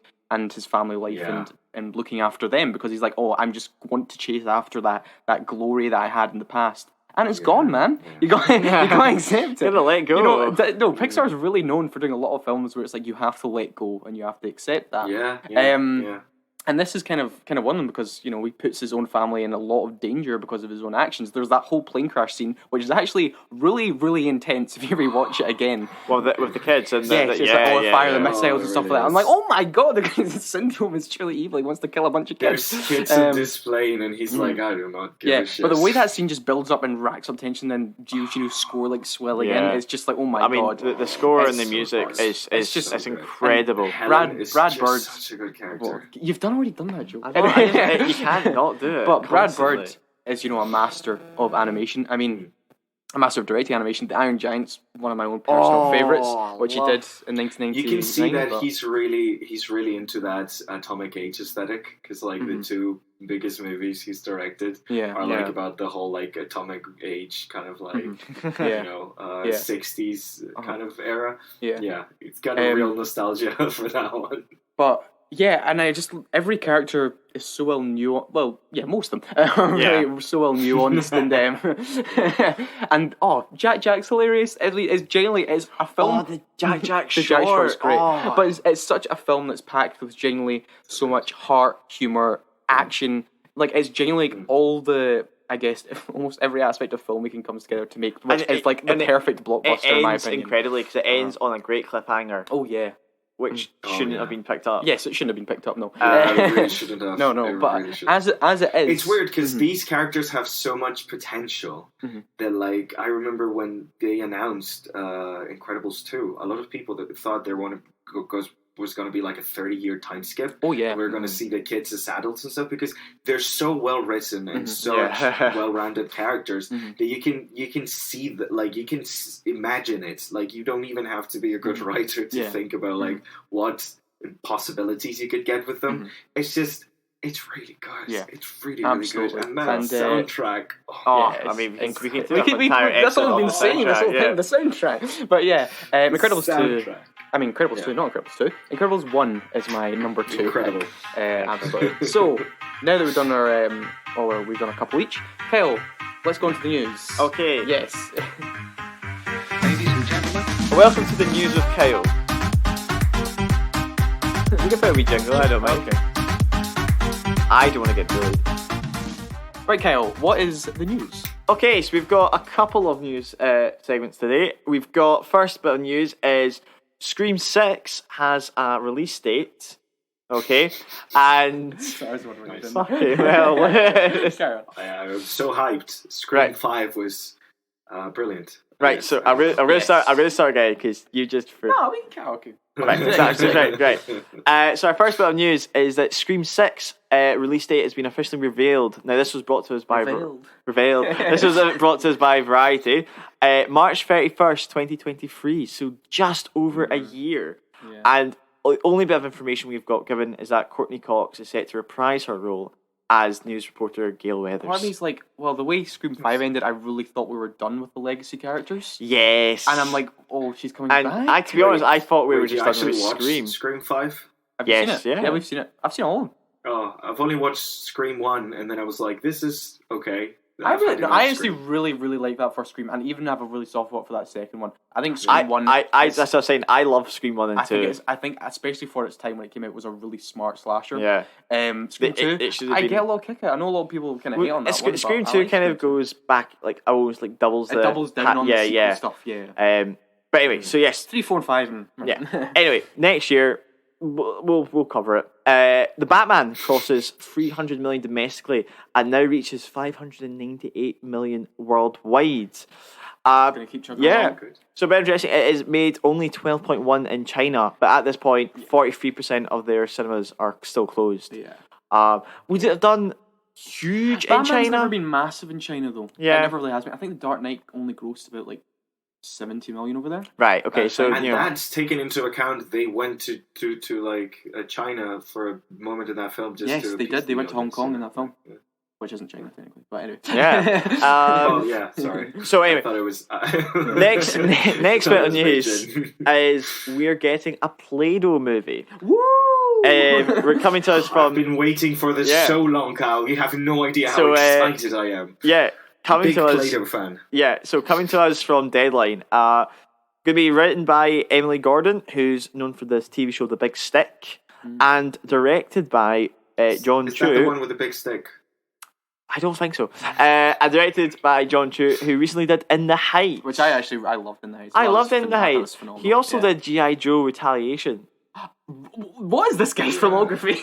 his family life and looking after them, because he's like, oh, I'm just want to chase after that glory that I had in the past. And it's gone, man. You got to accept it. Gotta let go. You know, Pixar's really known for doing a lot of films where it's like you have to let go and you have to accept that. And this is kind of one of them, because you know he puts his own family in a lot of danger because of his own actions. There's that whole plane crash scene, which is actually really, really intense if you rewatch it again. Well, with the kids and fire the missiles and stuff like that. I'm like, oh my god, the guy's syndrome is truly evil. He wants to kill a bunch of kids. There's kids in this plane, and he's like, I do not give a shit. But the way that scene just builds up and racks up tension, then score like swell again. It's just like, oh my god. I mean, the score and the music is just incredible. Brad Bird, such a good character. Well, you've already done that joke. You can't not do it. But Brad Bird is, a master of animation. I mean, a master of directing animation. The Iron Giant's one of my own personal favourites, which he did in 1999. You can see that he's really into that Atomic Age aesthetic, because like the two biggest movies he's directed are like about the whole like Atomic Age kind of like 60s kind of era. It's got a real nostalgia for that one. But and every character is so well nuanced. Well, most of them are really so well nuanced, and Jack's hilarious. It's genuinely a film. Oh, the Jack the Jack short's great, but it's such a film that's packed with genuinely so much heart, humor, action. Like it's genuinely all the. I guess almost every aspect of filmmaking comes together to make, which is like the perfect blockbuster in my opinion. It ends incredibly because it ends on a great cliffhanger. Oh yeah. Which shouldn't have been picked up. Yes, it shouldn't have been picked up. No, it really shouldn't have. No, but really as it is, it's weird because these characters have so much potential that, like, I remember when they announced Incredibles 2, a lot of people that thought they was going to be like a 30-year time skip. Oh yeah, we were going to see the kids as adults and stuff, because they're so well written and such well-rounded characters that you can see that, like, you can imagine it. Like, you don't even have to be a good writer to think about like what possibilities you could get with them. It's really good. It's really absolutely good. And that soundtrack. I mean, we can do that's all we've been saying. This whole thing, the soundtrack. But Incredibles 2. I mean, Incredibles 2, not Incredibles 2. Incredibles 1 is my number 2. Incredible. Absolutely. So, now that we've done we've done a couple each, Kyle, let's go into the news. Okay. Yes. Ladies and gentlemen. Welcome to the news with Kyle. We can put a wee jingle, I don't mind. Okay. I don't want to get bullied. Right, Kyle, what is the news? Okay, so we've got a couple of news segments today. We've got, first bit of news is Scream 6 has a release date. Okay, and Okay, well, I was so hyped. Scream 5 was brilliant. Right, so I'm really sorry, guys, because you just. No, we can karaoke. Right, great. So our first bit of news is that Scream 6 release date has been officially revealed. Now, this was brought to us by Revealed. This was brought to us by Variety. March 31st, 2023. So just over a year. Yeah. And the only bit of information we've got given is that Courtney Cox is set to reprise her role as news reporter Gail Weathers. Part of me's like, well, the way Scream 5 ended, I really thought we were done with the legacy characters. Yes. And I'm like, oh, she's coming back? And to be honest, I thought we were just done with Scream. Scream 5? Have you seen it? Yeah, we've seen it. I've seen all of them. Oh, I've only watched Scream 1, and then I was like, this is okay. I actually really like that first Scream, and even have a really soft spot for that second one. I think Scream 1... that's what I was saying. I love Scream 1 and 2. I think, especially for its time when it came out, was a really smart slasher. Yeah. Scream 2, I get a lot of kick out. I know a lot of people kind of hate on that one. Scream 2 kind of goes back, like, almost like doubles the... It doubles down on the sequel stuff, yeah. But anyway, so yes. 3, 4, and 5. Yeah. Anyway, next year... We'll cover it. The Batman crosses 300 million domestically and now reaches 598 million worldwide. Gonna keep chugging along. So very interesting. It is made only 12.1 in China, but at this point, 43% of their cinemas are still closed. Yeah. Would it have done huge in China? Batman's never been massive in China though. Yeah. It never really has been. I think The Dark Knight only grossed about like 70 million over there. Right. Okay. So and that's taken into account. They went to like China for a moment in that film. Yes, they did. They went to Hong Kong in that film, which isn't China technically. But anyway. Yeah. Sorry. So anyway, I thought it was next bit of news is we're getting a Play-Doh movie. Woo! We're coming to us from. I've been waiting for this so long, Kyle. You have no idea how excited I am. Yeah. Coming Big to us, Play-Doh fan. Yeah, so coming to us from Deadline, going to be written by Emily Gordon, who's known for this TV show The Big Stick, and directed by John Chu. Is that the one with the big stick? I don't think so. And directed by John Chu, who recently did In the Heights, which I loved In the Heights. I loved In the Heights. He also did G.I. Joe Retaliation. What is this guy's filmography?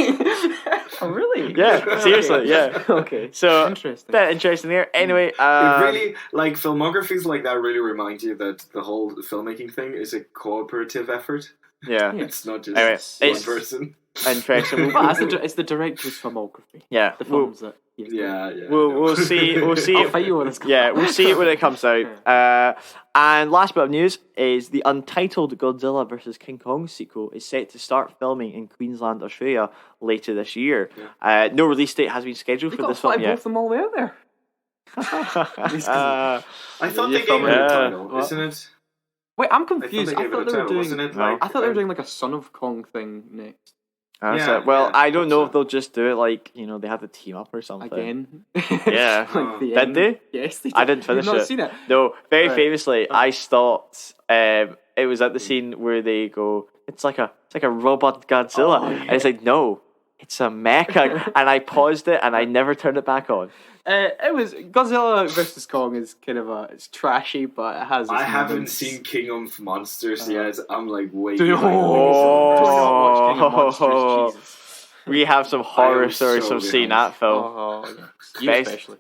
Oh, really? Yeah, seriously, yeah. Okay. So, interesting. Bit interesting there. Anyway, it really, like, filmographies like that really remind you that the whole filmmaking thing is a cooperative effort. Yeah. It's not just one person. Interesting. It's the director's filmography. Yeah. The films that... Yeah. We'll see. I'll fight you when it's we'll see it when it comes out. And last bit of news is the untitled Godzilla vs King Kong sequel is set to start filming in Queensland, Australia later this year. Yeah. No release date has been scheduled for this film yet. Both them all out there. I thought they gave it a title, isn't it? Wait, I'm confused. I thought they were doing like a Son of Kong thing next. I don't know if they'll just do it like, they have to team up or something. Again? Yeah. Did they? Yes, they did. I didn't finish You've not seen it? No, very famously, I thought it was at the scene where they go, it's like a robot Godzilla. And it's like, no, it's a mecha. And I paused it and I never turned it back on. It was Godzilla vs Kong is kind of it's trashy, but it has. I haven't seen King of Monsters yet. I'm like waiting. Do not watch King of Monsters, Jesus. We have some horror stories from seeing that film.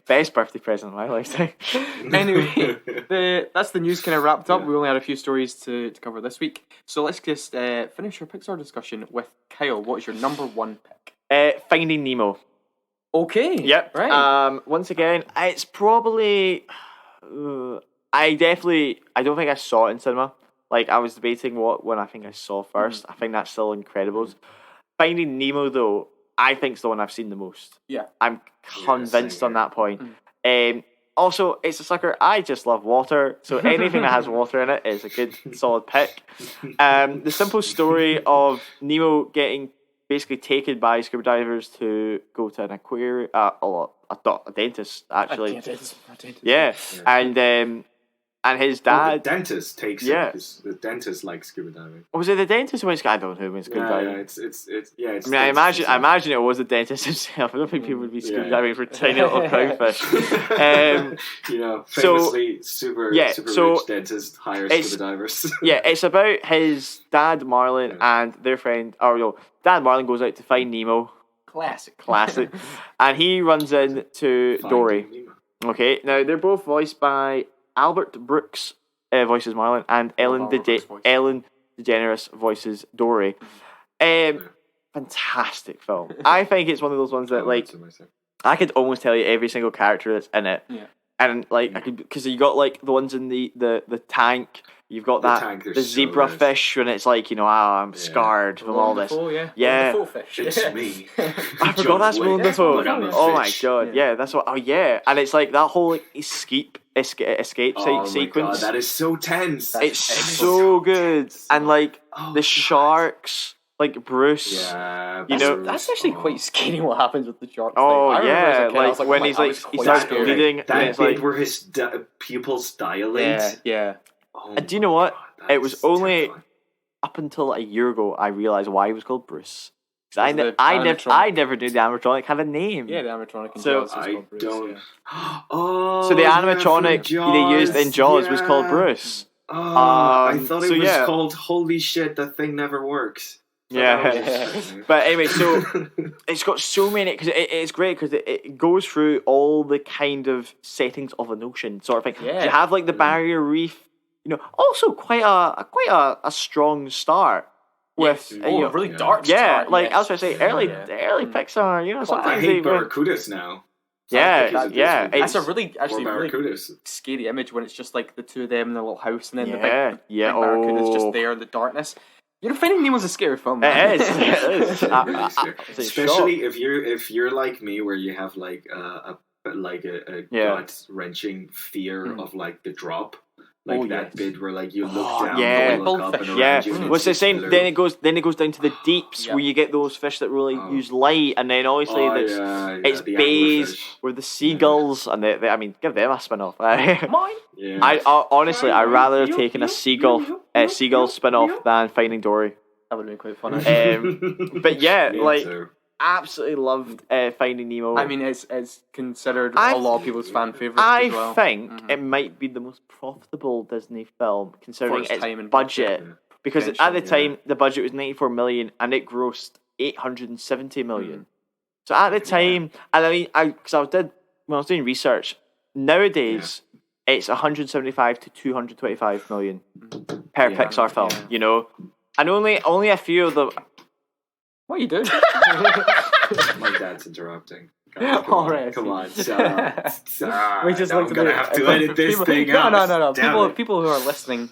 Best birthday present of my lifetime. Anyway, that's the news kind of wrapped up. We only had a few stories to cover this week, so let's just finish our Pixar discussion with Kyle. What is your number one pick? Finding Nemo. Okay. Yep. Right. Once again, it's probably. I don't think I saw it in cinema. Like, I was debating what one I think I saw first. I think that's still Incredibles. Finding Nemo, though, I think is the one I've seen the most. Yeah. I'm convinced on that point. Also, it's a sucker. I just love water, so anything that has water in it is a good, solid pick. The simple story of Nemo getting basically taken by scuba divers to go to an aquarium, a dentist actually. A dentist. Yeah, and his dad. The dentist takes it because the dentist likes scuba diving. Was it the dentist who went scuba? I don't know who went scuba diving. It's I mean, I imagine it was the dentist himself. I don't think people would be scuba diving for tiny little clownfish. Famously super rich dentist hires scuba divers. Yeah, it's about his dad Marlin and their friend. Dad Marlin goes out to find Nemo. Classic. And he runs into Dory. Nemo. Okay, now they're both voiced by Albert Brooks, voices Marlin, and Ellen DeGeneres voices Dory. Fantastic film. I think it's one of those ones that, like, I could almost tell you every single character that's in it. Yeah. And, like, I could, because you got, like, the ones in the tank. You've got the zebra fish when it's like, I'm scarred from all this. Yeah. It's me. I forgot that's Willem Dafoe. Oh my god. Yeah, that's what. Oh yeah. And it's like that whole escape sequence. God, that is so tense. It's so good. And like the sharks, like Bruce. Yeah, You know, That's actually quite scary what happens with the sharks. Oh thing. I remember as a yeah, kid, I like was when oh he's my- I like was he quite starts scared. bleeding, and that it's bit like, where his pupils dilate. Yeah. Oh and do you know what? God, It was that's only terrifying. up until a year ago I realized why he was called Bruce. Because Because the I animatronic- never knew the animatronic had a name. Yeah, the animatronic in So, Jaws is I called Bruce. don't. Yeah. Oh, So the yeah, animatronic from they used in Jaws was called yeah. Bruce. Oh, I thought so it was yeah. called "Holy shit, that thing never works." Yeah. That But anyway, so it's got so many because it's great because it goes through all the kind of settings of an ocean sort of thing. Yeah. You have like the barrier reef, also quite a strong start with Oh, you a know, really yeah. dark yeah, start, like yes. I was going to say early Pixar, I sometimes hate they barracudas now. Yeah, Because of this yeah, movie. That's a really Or really barracudas. scary image when it's just like the two of them in a little house and then Yeah, the big barracuda's oh. just there in the darkness. Finding Nemo's a scary film. It Man. is. It is. Really scary. It's a Especially if you're like me, where you have like a Yeah. gut wrenching fear Mm. of like the drop, like Oh, that yes. bit where like you look Oh, down, yeah. you look up, and around Yeah, you. and what's the it's same? blue. Then it goes down to the deeps Yeah. where you get those fish that really Oh. use light, and then obviously Oh, it's yeah, the bays anglerfish. where the seagulls, and they I mean, give them a spin off. Mine. Yeah. I honestly, I'd rather have taken a seagull spin off than Finding Dory. That would have been quite fun. actually. But yeah, Me like too. absolutely loved Finding Nemo. I mean, it's considered I- a lot of people's fan favorite I as well. think Mhm. it might be the most profitable Disney film considering its its time and budget. budget. Because at the Potential, time the budget was 94 million and it grossed 870 million. Mm. So at the time, and I mean, when I was doing research, nowadays it's 175 to 225 million per Yeah. Pixar film. Yeah. And only a few of them. What are you doing? My dad's interrupting. Guys, All right. Come on, shut up. We just Now like I'm to gonna do- have to edit this people- thing no, out. No. Damn People it. who are listening,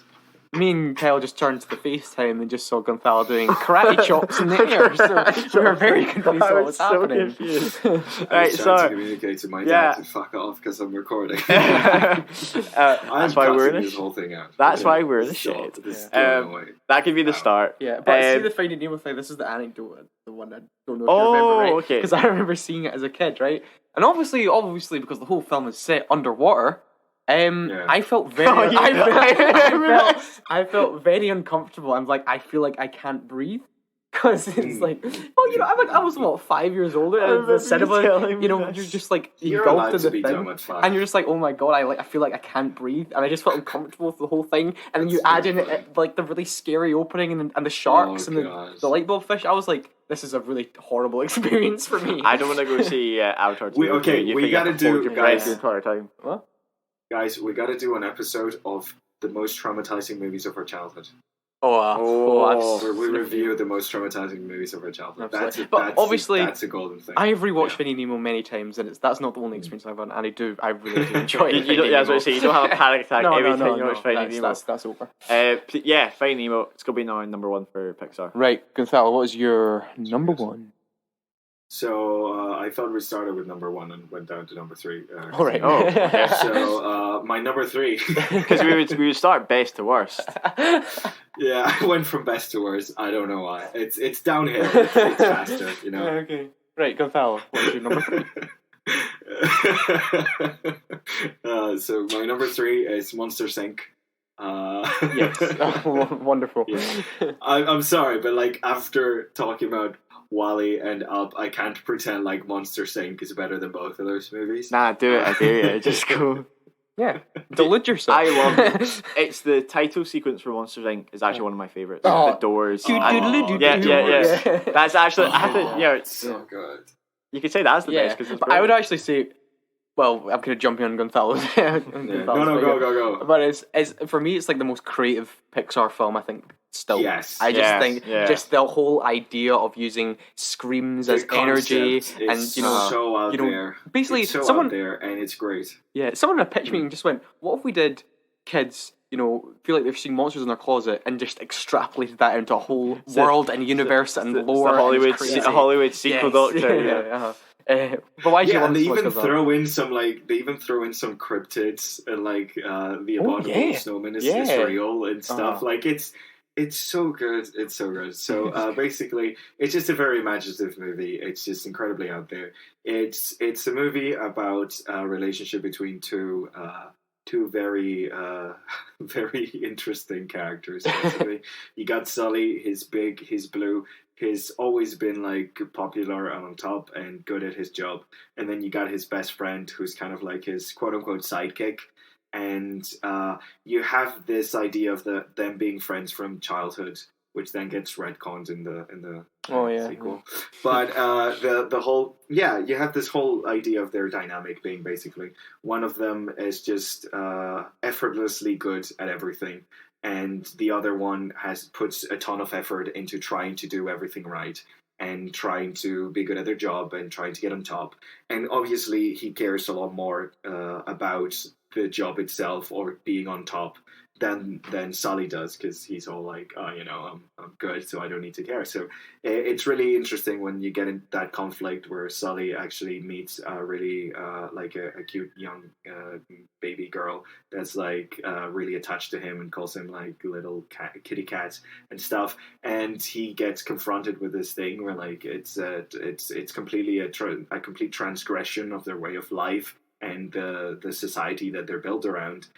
me and Kyle just turned to the FaceTime and just saw Gonzalo doing karate chops in the air. So we were very confused I what was was so happening. confused. I Right, was trying to so communicate to my yeah. dad to fuck off because I'm recording. that's I'm why we're in cutting a this whole thing out. That's Okay. why we're in a Stop. shed. This is Yeah. going away. that could be the start. Yeah, but see Um, the Finding Nemo thing. This is the anecdote, the one I don't know if you remember, right? okay. Because I remember seeing it as a kid, right? And obviously, because the whole film is set underwater, I felt very, Oh, yeah. I felt very uncomfortable. I'm like, I feel like I can't breathe. Because it's like, I was what, 5 years older I at remember the cinema. you telling me You're this. just like You're engulfed allowed in to the be thing, dumb at 5. and you're just like, oh my god, I feel like I can't breathe, and I just felt uncomfortable with the whole thing. And then you That's add in so funny. like the really scary opening and the sharks and gosh. the light bulb fish. I was like, this is a really horrible experience for me. I don't want to go see Avatar 2. We- okay, You we think gotta I've do- hold your breath guys. the entire time. What? Guys, we got to do an episode of the most traumatizing movies of our childhood. Where we review the most traumatizing movies of our childhood. Absolutely. But obviously, that's a golden thing. I have rewatched Yeah. Finding Nemo many times, and that's not the only experience I've had. And I really do enjoy it. You don't, yeah, I was going to say, you don't have a panic attack No, every no, time no, you watch no. Finding Nemo. That's over. Yeah, Finding Nemo. It's going to be now number 1 for Pixar. Right, Gonzalo, what is your number one? So I thought we started with number 1 and went down to number 3. All right. Oh, okay. So my number 3. Because we would start best to worst. Yeah, I went from best to worst. I don't know why. It's downhill. It's faster, you know. Okay. Right, Gonzalo, what is your number 3? So my number 3 is Monster Inc. Yes. Oh, wonderful. Yeah. I'm sorry, but like after talking about Wall-E and Up, I can't pretend like Monster Inc. is better than both of those movies. Nah, do it. I dare you. Just go. Yeah. Delude yourself. I love it's the title sequence for Monsters Inc. is actually one of my favorites. Oh. The doors. Oh, Yeah. That's actually, It's so good. you could say that's the best because it's but I would actually say, well, I'm kind of jumping on Gonzalo's. No, go. But it's for me, it's like the most creative Pixar film, I think. Still, Yes. I just Yes, think yeah. just the whole idea of using screams as The energy, concept and is you know, so out you know, there. basically It's so someone, out there, and it's great. yeah, someone in a pitch meeting just went, "What if we did kids?" Feel like they've seen monsters in their closet and just extrapolated that into a whole world and universe and It's lore. the Hollywood, and it's crazy. the Hollywood sequel Yes. doctor. Yeah, Yeah. but why do you Yeah, want and they so much even of that? throw in some cryptids and like the abominable yeah. snowman is Yeah. real and stuff. Like it's It's so good. It's so good. So basically, it's just a very imaginative movie. It's just incredibly out there. It's a movie about a relationship between two very very interesting characters. Basically, you got Sully. He's big. He's blue. He's always been like popular and on top and good at his job. And then you got his best friend, who's kind of like his quote unquote sidekick. And you have this idea of them being friends from childhood, which then gets retconned in the sequel. But the whole you have this whole idea of their dynamic being basically one of them is just effortlessly good at everything, and the other one puts a ton of effort into trying to do everything right and trying to be good at their job and trying to get on top. And obviously he cares a lot more about the job itself or being on top than Sully does, because he's all like, I'm good, so I don't need to care. So it's really interesting when you get in that conflict where Sully actually meets really like a cute young baby girl that's like really attached to him and calls him like little kitty cat and stuff, and he gets confronted with this thing where like it's completely a complete transgression of their way of life and the society that they're built around.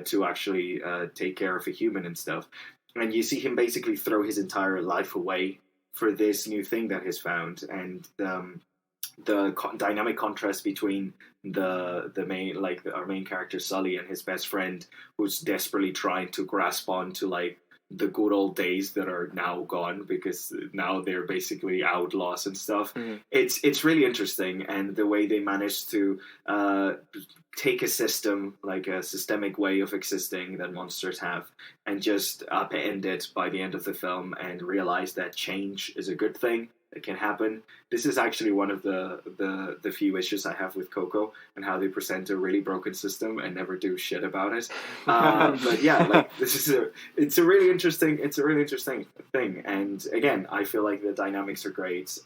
To actually take care of a human and stuff. And you see him basically throw his entire life away for this new thing that he's found. And the dynamic contrast between the main, like our main character Sully and his best friend, who's desperately trying to grasp on to like the good old days that are now gone because now they're basically outlaws and stuff. Mm-hmm. It's really interesting, and the way they managed to take a system, like a systemic way of existing that monsters have, and just upend it by the end of the film and realize that change is a good thing. It can happen. This is actually one of the few issues I have with Coco and how they present a really broken system and never do shit about it. But yeah, like it's a really interesting thing. And again, I feel like the dynamics are great.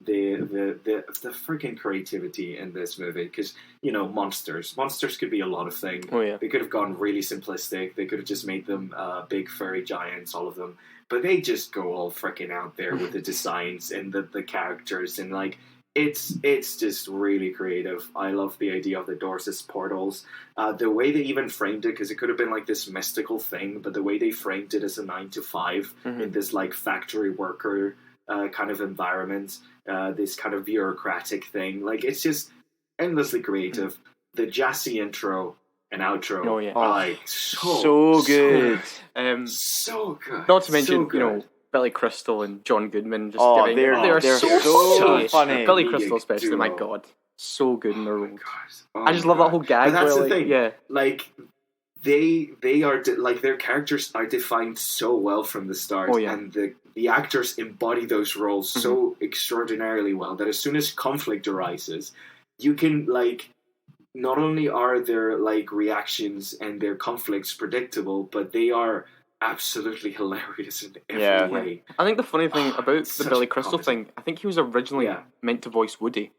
The freaking creativity in this movie, because monsters could be a lot of things. They could have gone really simplistic. They could have just made them big furry giants, all of them. But they just go all freaking out there with the designs and the characters, and like it's just really creative. I love the idea of the doors as portals. The way they even framed it, because it could have been like this mystical thing, but the way they framed it as a 9-to-5 in this like factory worker kind of environment, this kind of bureaucratic thing, like it's just endlessly creative. The jazzy intro and outro are like so good. So good. Not to mention, Billy Crystal and John Goodman just they're so funny. Billy Crystal especially, my god, so good in their roles. I just love that whole gag. But that's the thing. Yeah, like they are like their characters are defined so well from the start, and the actors embody those roles so extraordinarily well that as soon as conflict arises, you can like. Not only are their like reactions and their conflicts predictable, but they are absolutely hilarious in every way. I think the funny thing about the Billy Crystal thing, I think he was originally meant to voice Woody.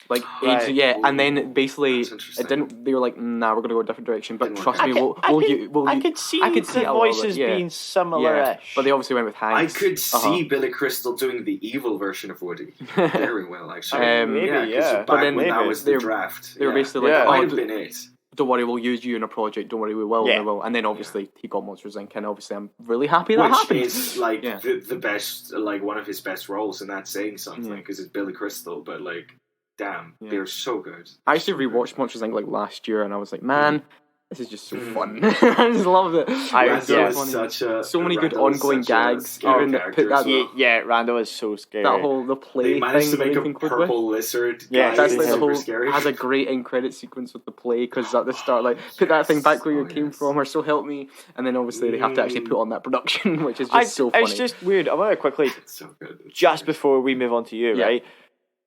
Like and then basically it didn't. They were like, "Nah, we're gonna go a different direction." But trust me, I could see the voices being similar-ish. But they obviously went with Hanks. I could see Billy Crystal doing the evil version of Woody very well, actually. Maybe, But then when that was the draft, they were basically like, might have been it. Don't worry, we'll use you in a project. Don't worry, we will. We will. And then obviously he got Monsters Inc. And obviously I'm really happy that happened. Which is like the best, like one of his best roles, and that's saying something because it's Billy Crystal. But like, damn, they're so good. I actually rewatched Monsters Inc. like last year, and I was like, man, this is just so fun. I just loved it. So many good ongoing gags. Randall is so scary. That whole the play they managed thing to make a purple lizard. That's like the whole scary. has a great end credit sequence with the play, because at the start, like put that thing back where you came from, or so help me, and then obviously they have to actually put on that production, which is just so funny. It's just weird. I want to quickly, so good. Just before we move on to you, right?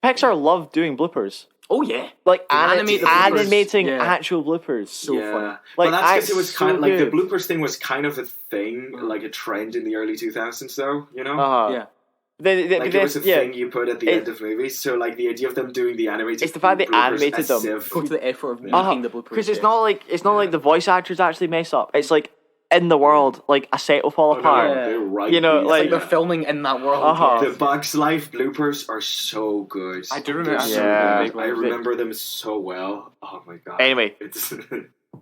Pixar love doing bloopers. Oh yeah, like animating actual bloopers. So funny. Like that's because it was kind of like the bloopers thing was kind of a thing, like a trend in the early 2000s, though. It was a thing you put at the end of movies. So like the idea of them doing the animated, it's the fact they animated them. Go to the effort of making the bloopers. Because it's not like the voice actors actually mess up. It's like in the world, like a set will fall apart. They're right. You know, It's like- like they're filming in that world. Uh-huh. The Bugs Life bloopers are so good. I do remember. Yeah. I remember them so well. Oh my god. Anyway. It's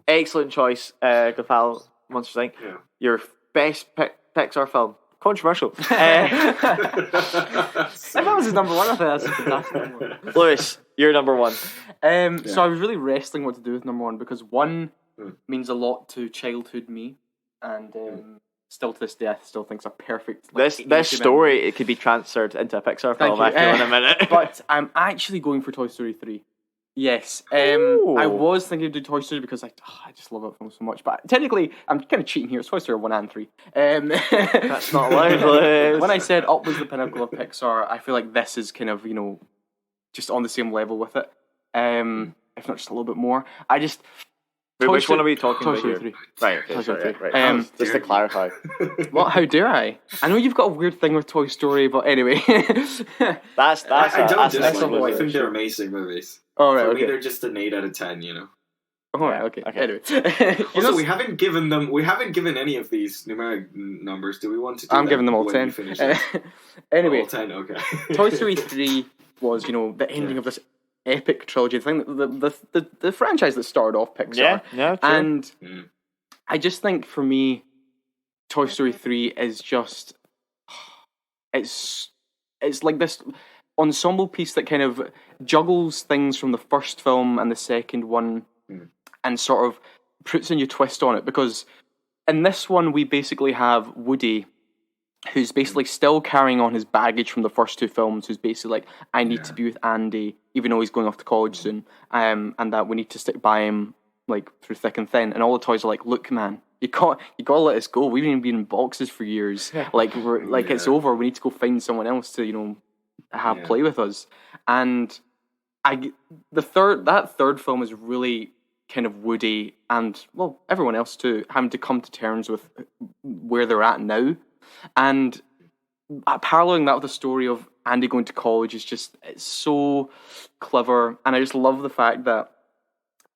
Excellent choice, Gafal Monsters Inc. Yeah. Your best Pixar film. Controversial. If that was his number one, I think that's a fantastic number one. Lewis, you're number one. So I was really wrestling what to do with number one because one means a lot to childhood me, and still to this day, I still think it's a perfect. This story, it could be transferred into a Pixar film, I feel, in a minute. But I'm actually going for Toy Story 3. Yes. Ooh. I was thinking to do Toy Story because I just love that film so much. But technically, I'm kind of cheating here. It's Toy Story 1 and 3. That's not allowed, Lewis. When I said Up was the pinnacle of Pixar, I feel like this is kind of, just on the same level with it. If not just a little bit more. Wait, which one are we talking Toy about Story here? 3. Right, okay, Toy Story sorry, 3. right. Just to clarify. What? How dare I? I know you've got a weird thing with Toy Story, but anyway. That's I don't dislike a them. I whole think they're issue. amazing movies. All right, For me, okay. they're just an 8 out of 10. All right, okay. Okay. Anyway. Also, we haven't given any of these numeric numbers. Do we want to? Do I'm that giving them all when 10. we finish this? Anyway, All 10. Okay. Toy Story 3 was, the ending of this epic trilogy. The franchise that started off Pixar. Yeah, true. And I just think for me, Toy Story 3 is just it's like this ensemble piece that kind of juggles things from the first film and the second one and sort of puts a new twist on it, because in this one we basically have Woody, who's basically still carrying on his baggage from the first two films, who's basically like, I need to be with Andy, even though he's going off to college soon, and that we need to stick by him like through thick and thin. And all the toys are like, look, man, you gotta let us go. We've even been in boxes for years. Like it's over. We need to go find someone else to have play with us. And that third film is really kind of Woody and everyone else too having to come to terms with where they're at now. And paralleling that with the story of Andy going to college is it's so clever. And I just love the fact that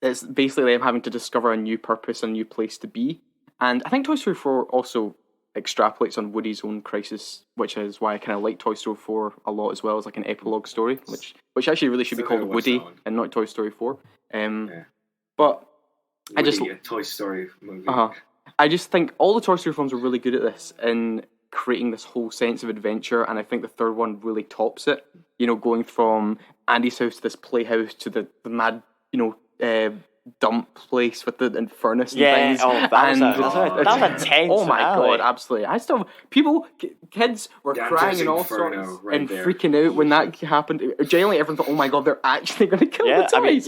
it's basically them having to discover a new purpose, a new place to be. And I think Toy Story 4 also extrapolates on Woody's own crisis, which is why I kind of like Toy Story 4 a lot as well, as like an epilogue story, which actually really should be called Woody and not Toy Story 4. But I just a Toy Story movie. I just think all the Toy Story films are really good at this in creating this whole sense of adventure, and I think the third one really tops it. Going from Andy's house to this playhouse to the mad, dump place with the furnace and things. That was intense. Oh my god, absolutely. Kids were Dante's crying and all Inferno sorts right and there. freaking out when that happened. Generally, everyone thought, oh my god, they're actually going to kill the toys. I mean,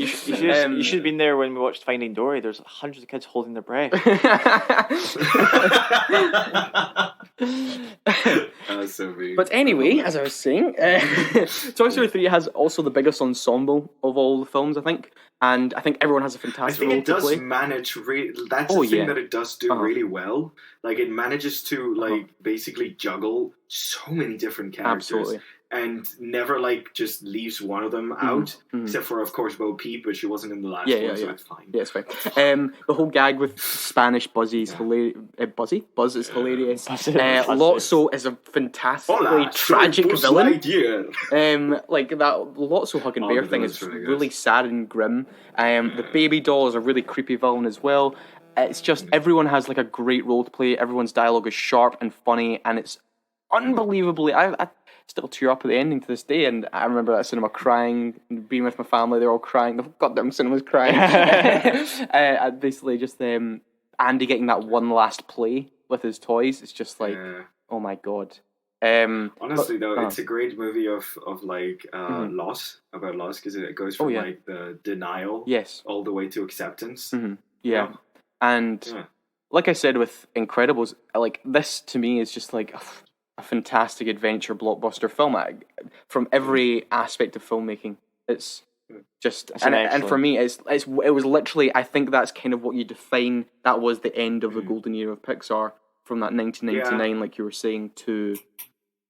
you should have been there when we watched Finding Dory. There's hundreds of kids holding their breath. That's so mean. But anyway, as I was saying, Toy Story 3 has also the biggest ensemble of all the films, I think. And I think everyone has a I fantastic think role it to does play. manage. That's the thing that it does do really well. Like it manages to basically juggle so many different characters. Absolutely. And never just leaves one of them out, except for of course Bo Peep, but she wasn't in the last one, so it's fine. Yeah, it's fine. The whole gag with Spanish Buzzy is hilarious. Buzz is hilarious. Lotso is a fantastically tragic villain. Like that Lotso hugging bear thing is really sad and grim. The baby doll is a really creepy villain as well. It's just everyone has like a great role to play. Everyone's dialogue is sharp and funny, and it's unbelievably. I still tear up at the ending to this day, and I remember that cinema crying, being with my family, they're all crying, the goddamn cinema's crying. Basically just Andy getting that one last play with his toys, it's just like, oh my god. Honestly though, it's a great movie of loss, about loss, because it goes from like the denial all the way to acceptance. And like I said with Incredibles, like this to me is just like a fantastic adventure blockbuster film from every aspect of filmmaking. It's just and for me it was literally, I think that's kind of what you define, that was the end of the golden era of Pixar, from that 1999 like you were saying to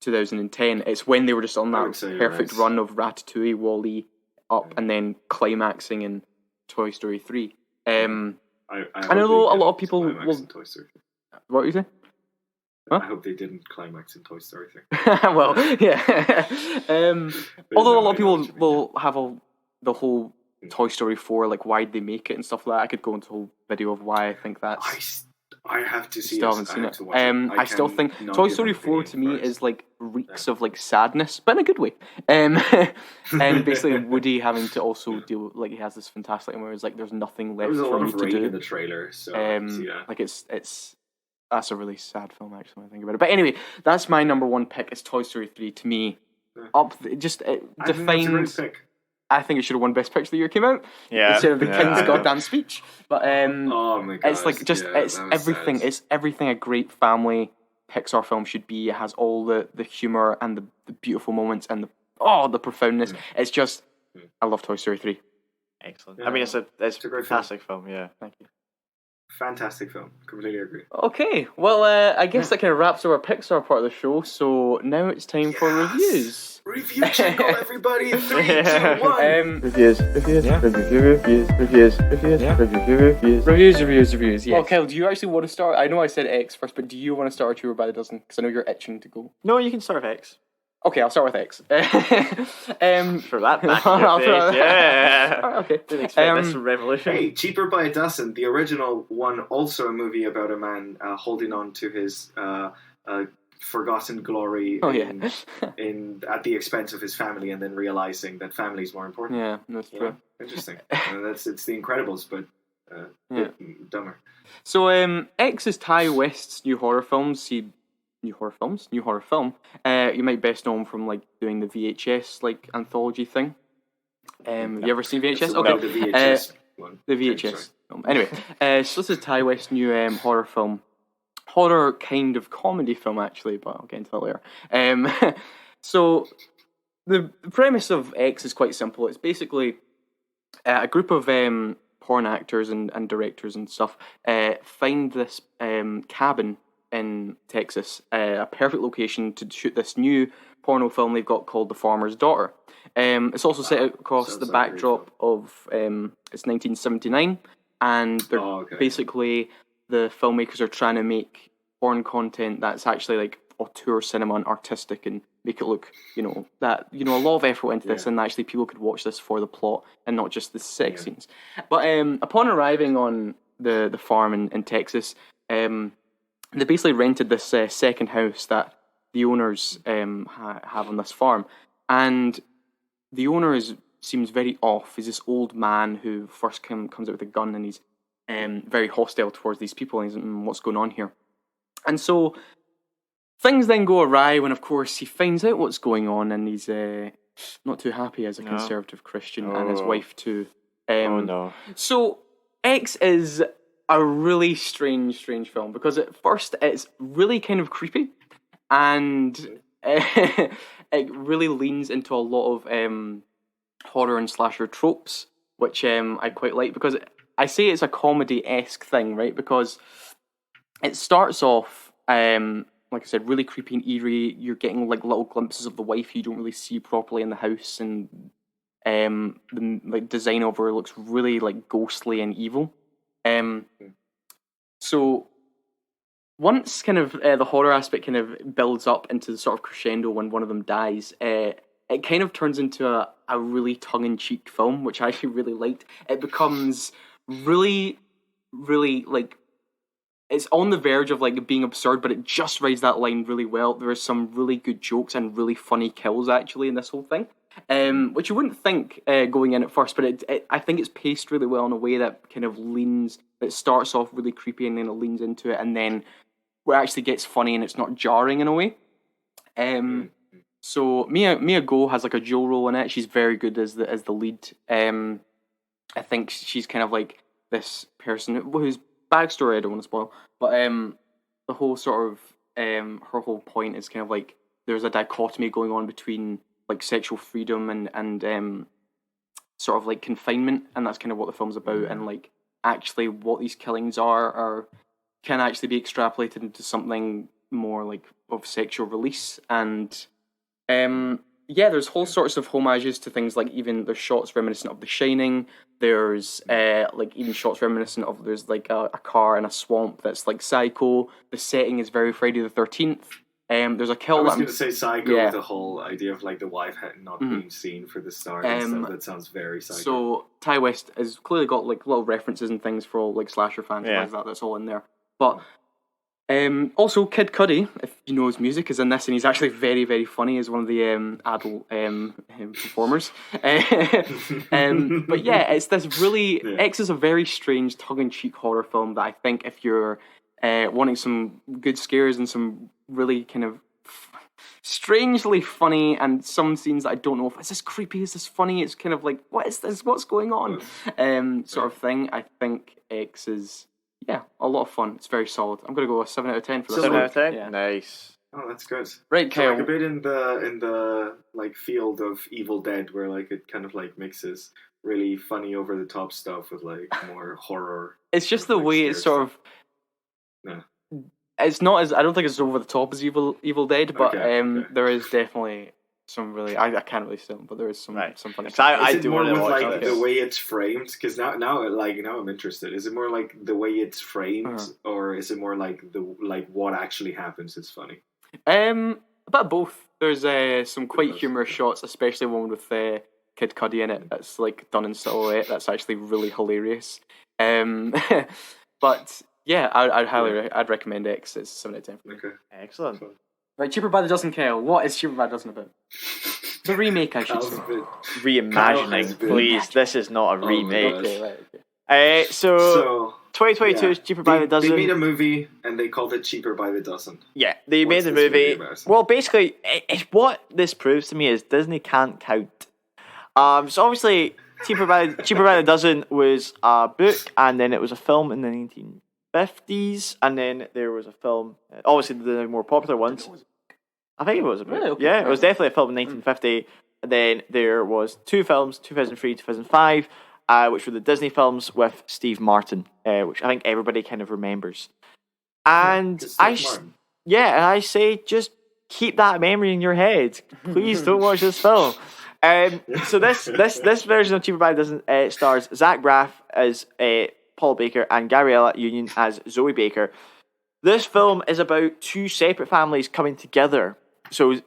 2010. It's when they were just on that perfect run of Ratatouille, Wall-E, Up, and then climaxing in Toy Story 3. I know a lot of people will What were you saying? Huh? I hope they didn't climax in Toy Story 3. Well, yeah. Although a lot of people will have the whole Toy Story 4, like why they make it and stuff like that. I could go into a whole video of why I think that's. I have to see Still it. haven't seen it. I still think cannot Toy give Story an 4 opinion to me first. is like reeks of like sadness, but in a good way. And basically Woody having to also deal like he has this fantastic where it's like there's nothing There left was a for lot me of to rain do. in the trailer, so I can see that. Like it's that's a really sad film actually when I think about it. But anyway, that's my number one pick. Is Toy Story 3 to me. It I think that's a defines. great pick. I think it should have won Best Picture the year it came out. Yeah. Instead of the King's Yeah. goddamn speech. But Oh my god. it's like just it's everything. It's everything a great family Pixar film should be. It has all the humor and the beautiful moments and the profoundness. It's just I love Toy Story 3. Excellent. Yeah. I mean, it's a a great fantastic film. Yeah. Thank you. Fantastic film. Completely agree. Okay, well, I guess that kind of wraps up our Pixar part of the show. So now it's time for reviews. Review jingle, everybody. 3, 2, 1. Reviews. Yeah. Reviews. Well, Kyle, do you actually want to start? I know I said X first, but do you want to start Two by the Dozen? Because I know you're itching to go. No, you can start with X. Okay, I'll start with X. For that back in I'll your throw face, that- yeah. Okay. Didn't expect this revolution. Hey, Cheaper by a Dozen, the original one, also a movie about a man holding on to his forgotten glory Oh, yeah. at the expense of his family, and then realizing that family is more important. Yeah, that's Yeah, true. interesting. It's The Incredibles, but Yeah. dumber. So, X is Ty West's new horror films. New horror film. You might best know him from like doing the VHS like anthology thing. You ever seen VHS? So Okay, the VHS one. the Okay, VHS sorry. film. Anyway, so this is Ty West's new horror film, horror kind of comedy film actually, but I'll get into that later. So the premise of X is quite simple. It's basically a group of porn actors and directors and stuff find this cabin in Texas, a perfect location to shoot this new porno film they've got called The Farmer's Daughter. It's also set across Sounds the like a great backdrop of it's 1979, and they're basically the filmmakers are trying to make porn content that's actually like auteur cinema and artistic and make it look, a lot of effort went into this, and actually people could watch this for the plot and not just the sex scenes. But upon arriving on the farm in Texas, they basically rented this second house that the owners have on this farm, and the owner seems very off. He's this old man who first comes out with a gun, and he's very hostile towards these people, and he's like, what's going on here? And so things then go awry when, of course, he finds out what's going on, and he's not too happy as a conservative Christian, and his wife too. Oh no. So X is a really strange film, because at first it's really kind of creepy, and it really leans into a lot of horror and slasher tropes, which I quite like, because I say it's a comedy-esque thing, right? Because it starts off, like I said, really creepy and eerie. You're getting like little glimpses of the wife you don't really see properly in the house, and the like design of her looks really like ghostly and evil. So once kind of the horror aspect kind of builds up into the sort of crescendo when one of them dies, it kind of turns into a really tongue-in-cheek film, which I actually really liked. It becomes really, really like, it's on the verge of like being absurd, but it just rides that line really well. There are some really good jokes and really funny kills actually in this whole thing, which you wouldn't think going in at first, but I think it's paced really well in a way that kind of leans. It starts off really creepy and then it leans into it, and then where it actually gets funny and it's not jarring in a way. So Mia Goh has like a dual role in it. She's very good as the lead. I think she's kind of like this person whose backstory I don't want to spoil, but the whole sort of her whole point is kind of like there's a dichotomy going on between like sexual freedom and sort of like confinement, and that's kind of what the film's about, and like actually what these killings are can actually be extrapolated into something more like of sexual release. And yeah, there's whole sorts of homages to things like even there's shots reminiscent of The Shining. There's like even shots reminiscent of there's like a car in a swamp that's like Psycho. The setting is very Friday the 13th. There's a kill. I was going to say Psycho with the whole idea of like the wife not being seen for the start and stuff. That sounds very Psycho. So Ty West has clearly got like little references and things for all like slasher fans like that. That's all in there. But also Kid Cudi, if you know his music, is in this, and he's actually very, very funny as one of the adult performers. But yeah, it's this really X is a very strange tongue-in-cheek horror film that I think if you're wanting some good scares and some really kind of strangely funny and some scenes that I don't know if is this creepy, is this funny, it's kind of like what is this, what's going on sort of thing. I think X is a lot of fun. It's very solid. I'm gonna go a 7 out of 10 for this. 7 out of 10. Yeah. Nice. Oh, that's good. Right, So Kyle. like a bit in the like field of Evil Dead, where like it kind of like mixes really funny over the top stuff with like more horror. It's just the way it's sort of. It's not as I don't think it's over the top as Evil Dead, but there is definitely some really I can't really say, but there is some funny stuff. I do more with like the way it's framed, because now I'm interested. Is it more like the way it's framed, or is it more like what actually happens is funny? A bit of both. There's some quite humorous shots, especially one with Kid Cudi in it. That's like done in silhouette. That's actually really hilarious. But yeah, I'd recommend X. It's 7 out of 10 for me. Okay, excellent. Right, Cheaper by the Dozen, Kyle. What is Cheaper by the Dozen about? The remake, I should say. Reimagining, please. This is not a remake. Okay. So 2022 is Cheaper by the Dozen. They made a movie and they called it Cheaper by the Dozen. Yeah, they made the movie. Well, basically, what this proves to me is Disney can't count. So obviously, Cheaper by the Dozen was a book, and then it was a film in the 1950s, and then there was a film. Obviously, the more popular ones. I think it was a book. Really? Okay. Yeah, it was definitely a film in 1950. And then there was 2 films, 2003, 2005. Which were the Disney films with Steve Martin, which I think everybody kind of remembers. And I say just keep that memory in your head. Please don't watch this film. So this version of Cheaper by the Dozen stars Zach Braff as Paul Baker and Gabriella Union as Zoe Baker. This film is about 2 separate families coming together. So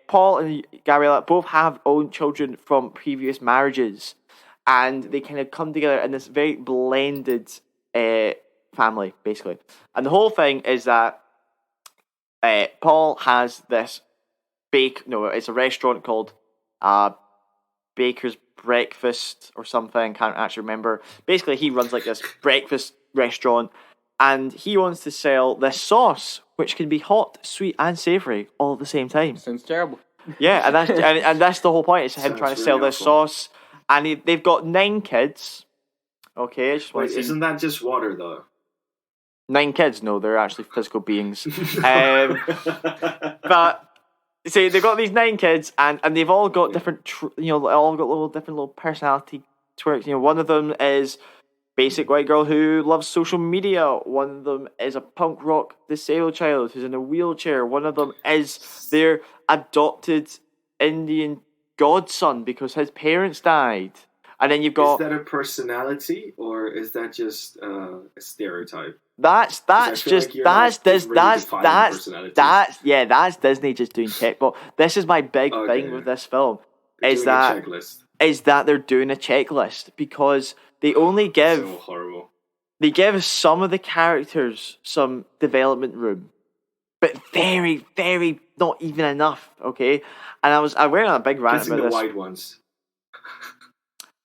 Paul and Gabriella both have own children from previous marriages. And they kind of come together in this very blended family, basically. And the whole thing is that Paul has this it's a restaurant called Baker's Breakfast or something, can't actually remember. Basically, he runs like this breakfast restaurant, and he wants to sell this sauce, which can be hot, sweet, and savoury all at the same time. Sounds terrible. Yeah, and that's the whole point. It's him trying to sell this sauce. And they've got 9 kids. Okay, I just want to see. Isn't that just water, though? 9 kids? No, they're actually physical beings. But see, they've got these 9 kids, and they've all got different, all got different little personality twerks. One of them is basic white girl who loves social media. One of them is a punk rock disabled child who's in a wheelchair. One of them is their adopted Indian godson because his parents died. And then you've got... Is that a personality, or is that just a stereotype? That's Disney just doing tech. But this is my big thing with this film is that they're doing a checklist, because they only give so horrible. They give some of the characters some development room, but very, very not even enough. Okay, and I went on a big rant about this. The wide ones.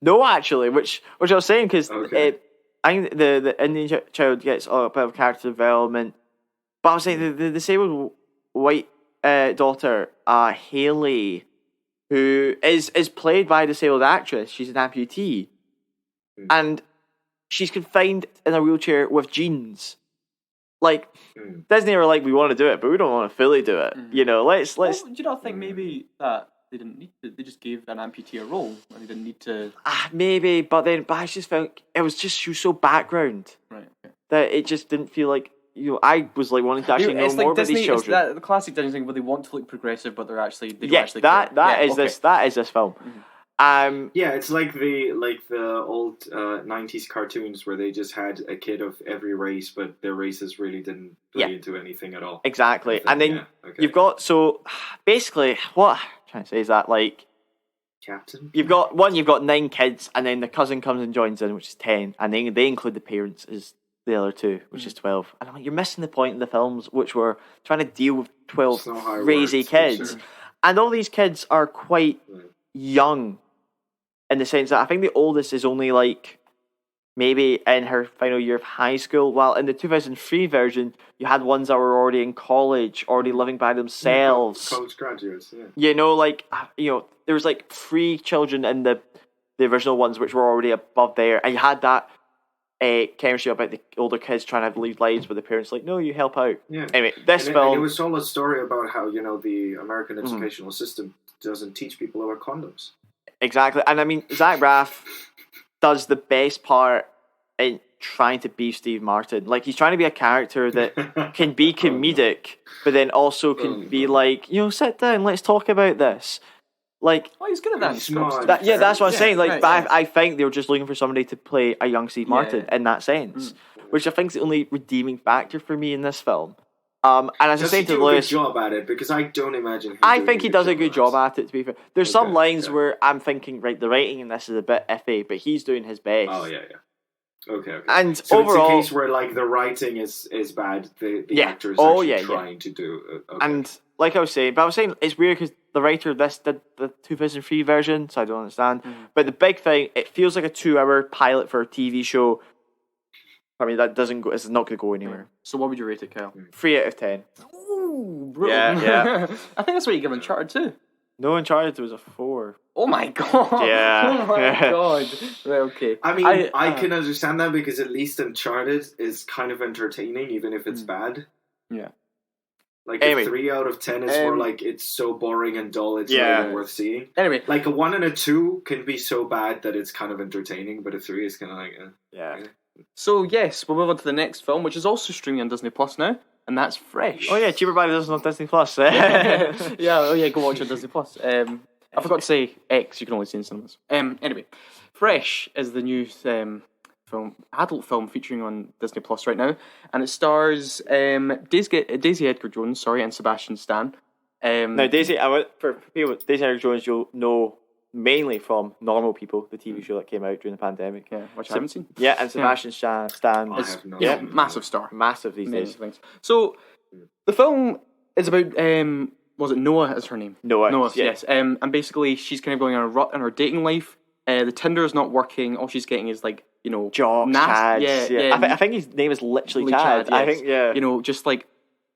No, actually, which I was saying, because I think the Indian child gets a bit of character development, but I was saying the disabled white daughter, Haley, who is played by a disabled actress. She's an amputee, and she's confined in a wheelchair with jeans. Like Disney are like, we want to do it, but we don't want to fully do it. Let's. Well, do you not think maybe that they didn't need to? They just gave an amputee a role, and they didn't need to. Maybe, but I just felt she was so background, right? Okay. that it just didn't feel like I was like wanting to actually know It's more like about Disney, these children. it's the classic Disney thing where they want to look progressive, but they don't actually that care. is this film. Yeah, it's like the old 90s cartoons where they just had a kid of every race, but their races really didn't play into anything at all. Exactly. And then you've got, so basically what I'm trying to say is that like Captain? you've got 9 kids, and then the cousin comes and joins in, which is 10, and then they include the parents as the other 2, which is 12. And I'm like, you're missing the point in the films, which were trying to deal with 12 crazy kids. Sure. And all these kids are quite young, in the sense that I think the oldest is only like maybe in her final year of high school, while in the 2003 version, you had ones that were already in college, already living by themselves. College graduates, yeah. There was like 3 children in the original ones which were already above there, and you had that chemistry about the older kids trying to lead lives, but the parents like, no, you help out. Yeah. Anyway, this film... And it was all a story about how, the American educational system doesn't teach people about condoms. Exactly, and I mean, Zach Braff does the best part in trying to be Steve Martin. Like, he's trying to be a character that can be comedic, but then also can be like, sit down, let's talk about this. Like, he's good at that. That's what I'm saying. Like, right. I think they were just looking for somebody to play a young Steve Martin in that sense, which I think is the only redeeming factor for me in this film. And as I said to Lewis, he do a good job at it? Because I don't imagine. I think he does a good job at it. To be fair, there's some lines where I'm thinking, right, the writing in this is a bit iffy, but he's doing his best. Oh yeah. Okay. And so overall, it's a case where like the writing is bad, the actors actually trying to do. Okay. And like I was saying it's weird because the writer of this did the 2003 version, so I don't understand. But the big thing, it feels like a 2-hour pilot for a TV show. I mean, that doesn't go. It's not going to go anywhere. So what would you rate it, Kyle? 3 out of 10. Ooh, brutal. Yeah. I think that's what you give Uncharted too. No, Uncharted was a 4. Oh my god! Yeah. Oh my god! Right, okay. I mean, I can understand that because at least Uncharted is kind of entertaining, even if it's bad. Yeah. Like a 3 out of 10 is more like it's so boring and dull, it's not even worth seeing. Anyway, like a 1 and a 2 can be so bad that it's kind of entertaining, but a 3 is kind of like yeah. So yes, we'll move on to the next film, which is also streaming on Disney Plus now, and that's Fresh. Oh yeah, cheaper by the dozen on Disney Plus. Go watch it on Disney Plus. I forgot to say X. You can only see in cinemas. Anyway, Fresh is the new adult film featuring on Disney Plus right now, and it stars Daisy Edgar-Jones, and Sebastian Stan. Now Daisy Edgar-Jones, you'll know mainly from Normal People, the TV show that came out during the pandemic. Yeah, which I haven't seen. Yeah, and Sebastian Stan is massive star, massive these days. Things. So the film is about was it Noah is her name? Noah, yes. And basically she's kind of going on a rut in her dating life. The Tinder is not working. All she's getting is like, Jock, Chads. Yeah. I think his name is literally Chad. Yes. I think, just like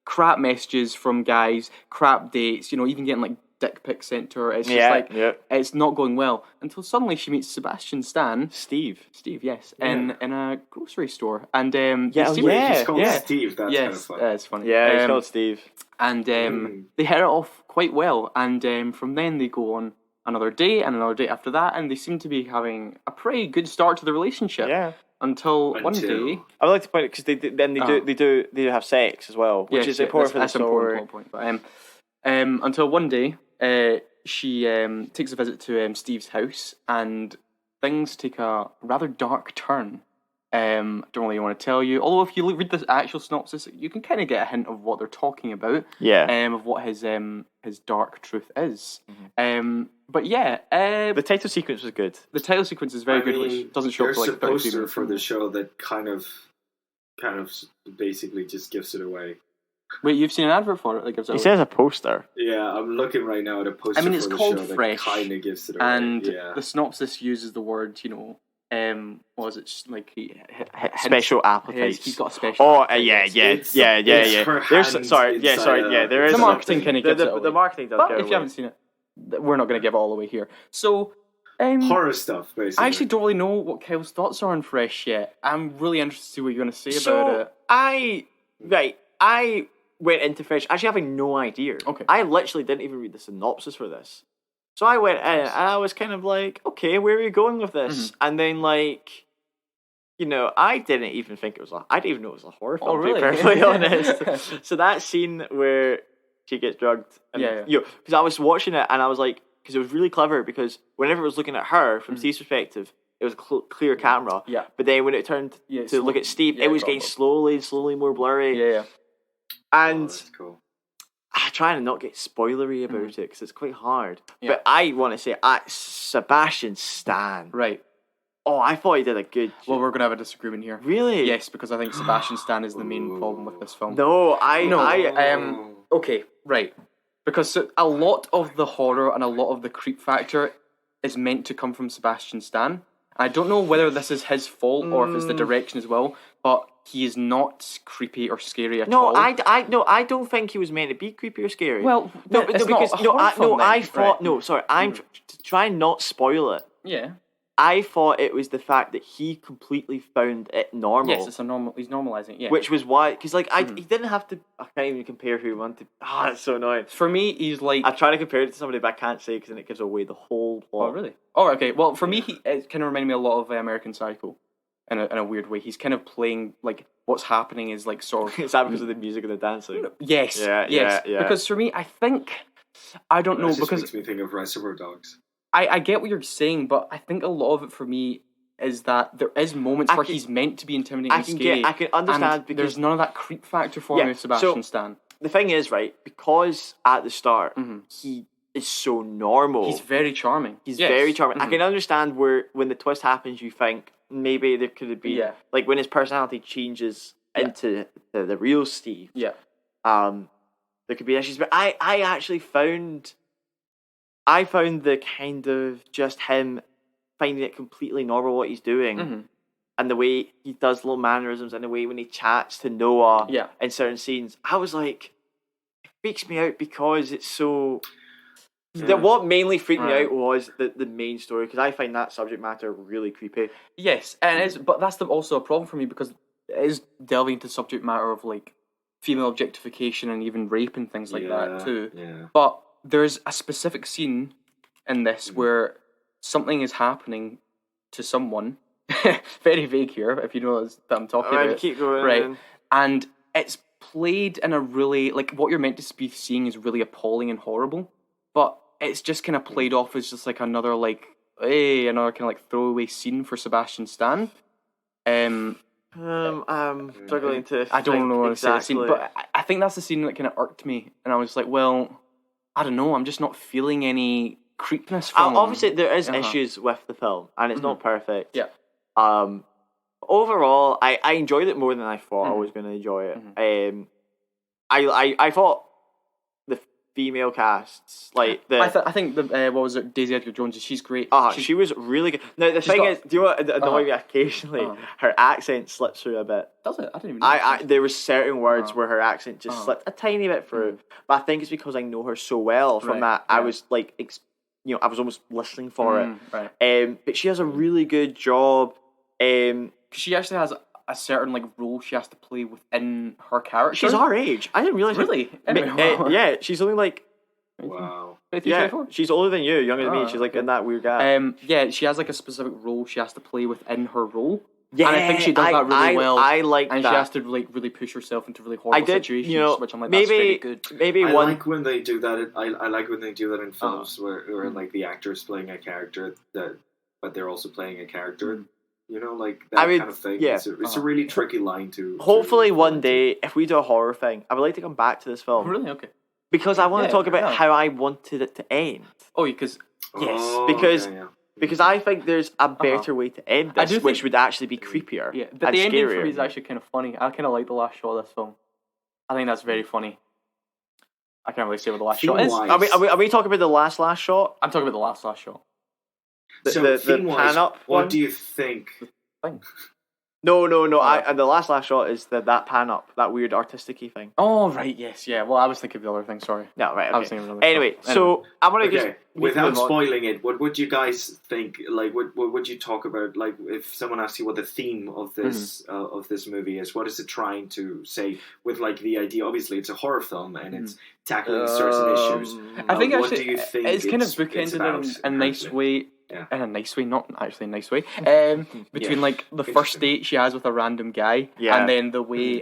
crap messages from guys, crap dates, even getting like dick pics sent to her. It's just it's not going well until suddenly she meets Sebastian Stan. Steve, yes, in a grocery store. And he's called Steve. That's kind of funny. It's funny. Yeah, he's called Steve. And they hit it off quite well. And from then they go on another date and another date after that, and they seem to be having a pretty good start to the relationship. Yeah. Until one day, I would like to point it because they do have sex as well, which is important for the story. Important point. But until one day, she takes a visit to Steve's house, and things take a rather dark turn. Don't really want to tell you. Although if you read the actual synopsis, you can kind of get a hint of what they're talking about. Yeah. Of what his dark truth is. Mm-hmm. But yeah, the title sequence was good. The title sequence is very good, which doesn't show up for like 33 minutes. For the show that kind of basically just gives it away. Wait, you've seen an advert for it that gives it away? He says a poster. Yeah, I'm looking right now at a poster. It's called Fresh, that kind of gives it away. And the synopsis uses the word, what was it? Like special appetites. He's got a special. Oh, yeah. There's there is the marketing kind of gives it away. The marketing does. But if you haven't seen it, we're not going to give it all away here. So. Horror stuff, basically. I actually don't really know what Kyle's thoughts are on Fresh yet. I'm really interested to see what you're going to say about it. I went into Fresh actually having no idea. Okay. I literally didn't even read the synopsis for this. So I went in and I was kind of like, okay, where are you going with this? Mm-hmm. And then I didn't even think it was I didn't even know it was a horror film. Oh, really? To be perfectly honest. So that scene where she gets drugged, and, because I was watching it and I was like, because it was really clever, because whenever it was looking at her from Steve's perspective, it was a clear camera. Yeah. But then when it turned to look at Steve, it was getting slowly more blurry. Yeah. And that's cool. I try to not get spoilery about it because it's quite hard. Yeah. But I want to say, Sebastian Stan. Right. Oh, I thought he did a good job. Well, we're going to have a disagreement here. Really? Yes, because I think Sebastian Stan is the main problem with this film. No, okay, right. Because a lot of the horror and a lot of the creep factor is meant to come from Sebastian Stan. I don't know whether this is his fault or if it's the direction as well, but he is not creepy or scary at all. I don't think he was meant to be creepy or scary. Well, I'm trying not spoil it. Yeah. I thought it was the fact that he completely found it normal. Yes, it's a normal. He's normalizing it. Yeah. Which was why, because he didn't have to. I can't even compare who he wanted. That's so annoying. For me, he's like. I try to compare it to somebody, but I can't say because then it gives away the whole plot. Oh really? Oh okay. Well, for me, it kind of reminded me a lot of American Psycho, in a weird way. He's kind of playing like what's happening is like sort of. Is that because of the music and the dancing? Yes. Yeah. Because for me, I don't know, because makes me think of Reservoir Dogs. I get what you're saying, but I think a lot of it for me is that there is moments where he's meant to be intimidating and scary. I can understand because there's none of that creep factor for me with Sebastian Stan. The thing is, right, because at the start he is so normal. He's very charming. He's very charming. I can understand where when the twist happens, you think maybe there could have been like when his personality changes into the real Steve. Yeah. There could be issues, but I actually found the kind of just him finding it completely normal what he's doing, and the way he does little mannerisms, and the way when he chats to Noah in certain scenes. I was like, it freaks me out because it's so. What mainly freaked me out was the main story, because I find that subject matter really creepy. Yes, and it is, but that's also a problem for me because it is delving into subject matter of like female objectification and even rape and things like that too. Yeah. But there's a specific scene in this where something is happening to someone. Very vague here, if you know that I'm talking about. Keep going. Right. And it's played in a really, like, what you're meant to be seeing is really appalling and horrible, but it's just kind of played off as just like another kind of like throwaway scene for Sebastian Stan. I'm struggling to. I don't know exactly. The scene, but I think that's the scene that kind of irked me, and I was like, well, I don't know, I'm just not feeling any creepiness from him. Obviously, there is issues with the film, and it's not perfect. Yeah. Overall, I enjoyed it more than I thought I was going to enjoy it. I thought the female casts, like I think the what was it, Daisy Edgar Jones? She's great. She was really good. Now the thing is, do you know what annoyed me occasionally? Her accent slips through a bit. Does it? I didn't even know. There were certain words where her accent just slipped a tiny bit through, but I think it's because I know her so well from that. I was like, I was almost listening for it. Right. But she has a really good job. She actually has a certain like role she has to play within her character. She's our age. I didn't realize. Really? Yeah, she's only like. Wow. 24? She's older than you, younger than me. She's like in that weird gap. Yeah, she has like a specific role she has to play within her role. Yeah, and I think she does that really well. I like and that. she has to like really push herself into really horrible situations, which I'm like, maybe, that's very good. Maybe I like when they do that. I like when they do that in films where like the actor's playing a character but they're also playing a character. You know, like that kind of thing. Yeah. It's a really tricky line to. Hopefully, one day, if we do a horror thing, I would like to come back to this film. Oh, really? Okay. Because I want to talk about how I wanted it to end. Oh, because because I think there's a better way to end this, which would actually be creepier. Yeah, but the ending for me is actually kind of funny. I kind of like the last shot of this film. I think that's very funny. I can't really say what the last shot is. Are we talking about the last shot? I'm talking about the last shot. The pan up. What do you think? No. And the last shot is that pan up, that weird artistic-y thing. Oh right, yes, yeah. Well, I was thinking of the other thing. Sorry. No, right. Okay. I was thinking of another. Anyway, so I'm gonna just without spoiling it. What would you guys think? Like, what would you talk about? Like, if someone asks you what the theme of this movie is, what is it trying to say? With like the idea, obviously, it's a horror film and it's tackling certain issues. I think what actually do you think it's kind of bookended in a nice way. in a nice way, not actually a nice way. Between like the first date she has with a random guy, and then the way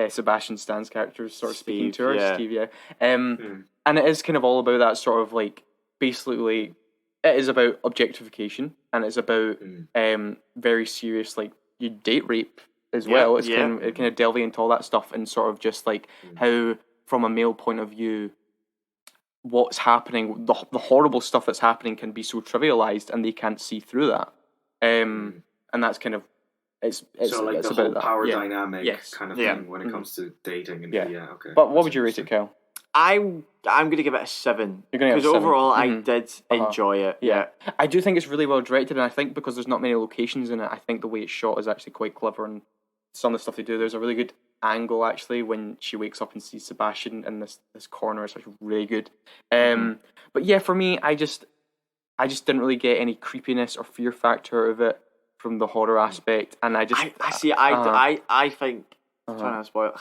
Sebastian Stan's character is sort of speaking to her, Steve. And it is kind of all about that sort of like basically it is about objectification, and it's about very serious like you date rape as well. It's kind of delving into all that stuff and sort of just like how from a male point of view what's happening, the horrible stuff that's happening can be so trivialized and they can't see through that. And that's kind of it's so like it's the about whole that. power dynamic kind of thing when it comes to dating and okay. But what would you rate it, Kyle? I'm going to give it a 7 You're gonna give it a because 7? overall I did enjoy it. Yeah, I do think it's really well directed, and I think because there's not many locations in it, I think the way it's shot is actually quite clever, and some of the stuff they do, there's a really good angle actually when she wakes up and sees Sebastian in this corner. It's actually really good. But yeah, for me, I just didn't really get any creepiness or fear factor of it from the horror aspect, and I think trying to spoil.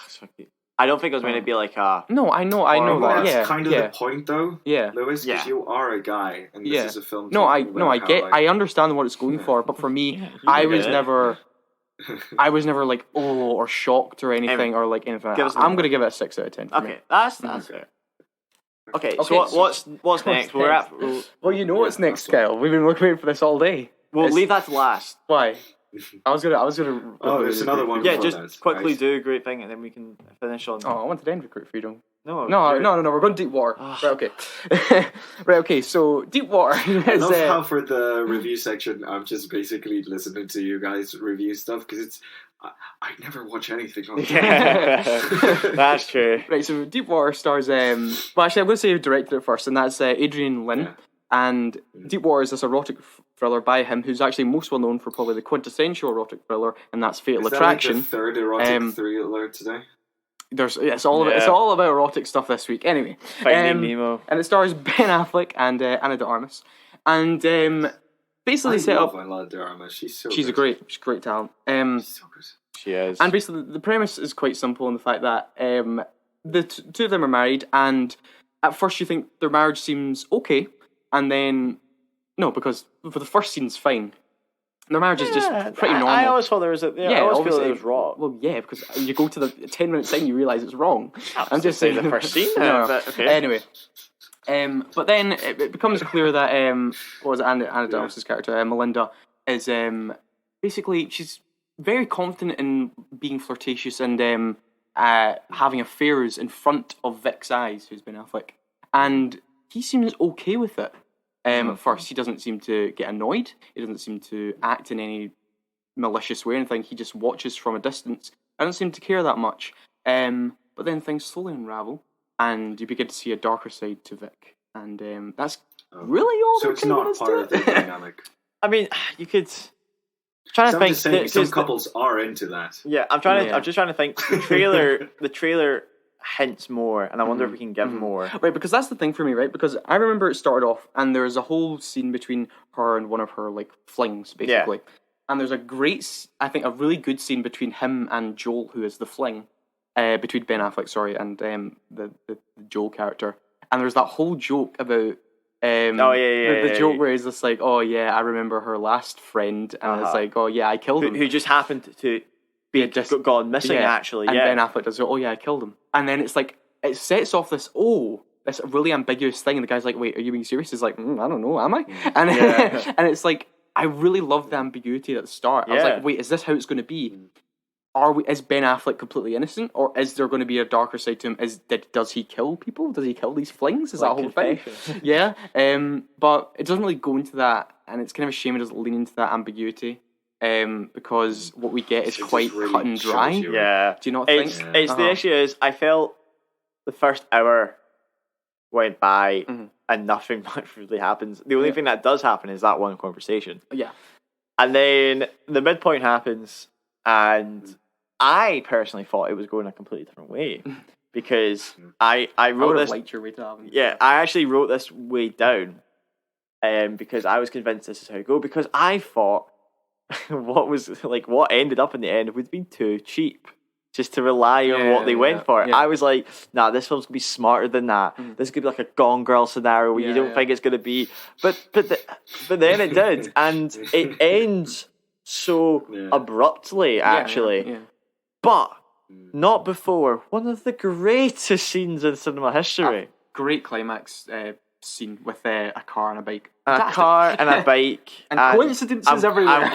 I don't think it was going to be like a. No, I know that. That's kind of the point, though. Lewis, because you are a guy, and this is a film. I understand what it's going for, but for me, I was never like or shocked or anything or like anything. I'm going to give it a 6 out of 10. Okay, that's it. Okay, so what's next? We're at. Well, you know what's next, Kyle. We've been waiting for this all day. We'll leave that to last. Why? I was gonna. Oh, there's another one. Yeah, just quickly do a great thing, and then we can finish on. Oh, I wanted to end with Great Freedom. No. We're going Deep Water. Right, okay. Right, okay. So Deep Water. I love how for the review section, I'm just basically listening to you guys review stuff because it's. I never watch anything on That's true. Right, so Deep Water stars. Well, actually, I'm going to say who directed it first, and that's Adrian Lin. Yeah. And Deep Water is this erotic thriller by him, who's actually most well known for probably the quintessential erotic thriller, and that's Fatal Attraction. Like the third erotic thriller today. It's all about erotic stuff this week. Anyway, Finding Nemo, and it stars Ben Affleck and Ana de Armas, and basically set up. I love Ana de Armas. She's a great talent. She's so good. She is. And basically, the premise is quite simple in the fact that the two of them are married, and at first you think their marriage seems okay. And then, no, because for the first scene's fine. Their marriage is just pretty normal. I always thought there was I always feel it was wrong. Well, yeah, because you go to the 10 minutes in, you realise it's wrong. I'm just saying the first scene. But okay. Anyway, but then it becomes clear that Ana de Armas' character, Melinda, is basically she's very confident in being flirtatious and having affairs in front of Vic's eyes, who's Ben Affleck, and he seems okay with it. At first, he doesn't seem to get annoyed. He doesn't seem to act in any malicious way or anything. He just watches from a distance. I don't seem to care that much. But then things slowly unravel, and you begin to see a darker side to Vic. And that's really all. So it's not part of the dynamic. I mean, you could. Trying to think. Just saying, some couples are into that. Yeah, I'm trying to. I'm just trying to think. The trailer hints more, and I wonder if we can give more. Right, because that's the thing for me, right? Because I remember it started off, and there's a whole scene between her and one of her like flings, basically. Yeah. And there's a really good scene between him and Joel, who is the fling, between Ben Affleck, and the Joel character. And there's that whole joke about. The joke where he's just like, oh yeah, I remember her last friend, and it's like, oh yeah, I killed him. Who just happened to be gone missing, actually. And Ben Affleck does go, oh yeah, I killed him. And then it's like, it sets off this really ambiguous thing, and the guy's like, wait, are you being serious? He's like, I don't know, am I? And and it's like, I really love the ambiguity at the start. I was like, wait, is this how it's going to be? Is Ben Affleck completely innocent, or is there going to be a darker side to him? Does he kill people? Does he kill these flings? Is that whole thing? Yeah. But it doesn't really go into that, and it's kind of a shame it doesn't lean into that ambiguity. Because what we get is quite really cut and dry. Yeah. Do you not think? The issue is, I felt the first hour went by and nothing much really happens. The only thing that does happen is that one conversation. Yeah. And then the midpoint happens, and I personally thought it was going a completely different way. Because I wrote this. Liked your way down. Yeah, I actually wrote this way down. Because I was convinced this is how it go. Because I thought what ended up in the end would have been too cheap. just to rely on what they went for. yeah. I was like, nah, this film's gonna be smarter than that. This could be like a Gone Girl scenario where you don't think it's gonna be, but then it did, and it ends so abruptly, actually. Yeah. But not before one of the greatest scenes in cinema history. Great climax scene with a car and a bike. A car and a bike. And coincidences everywhere.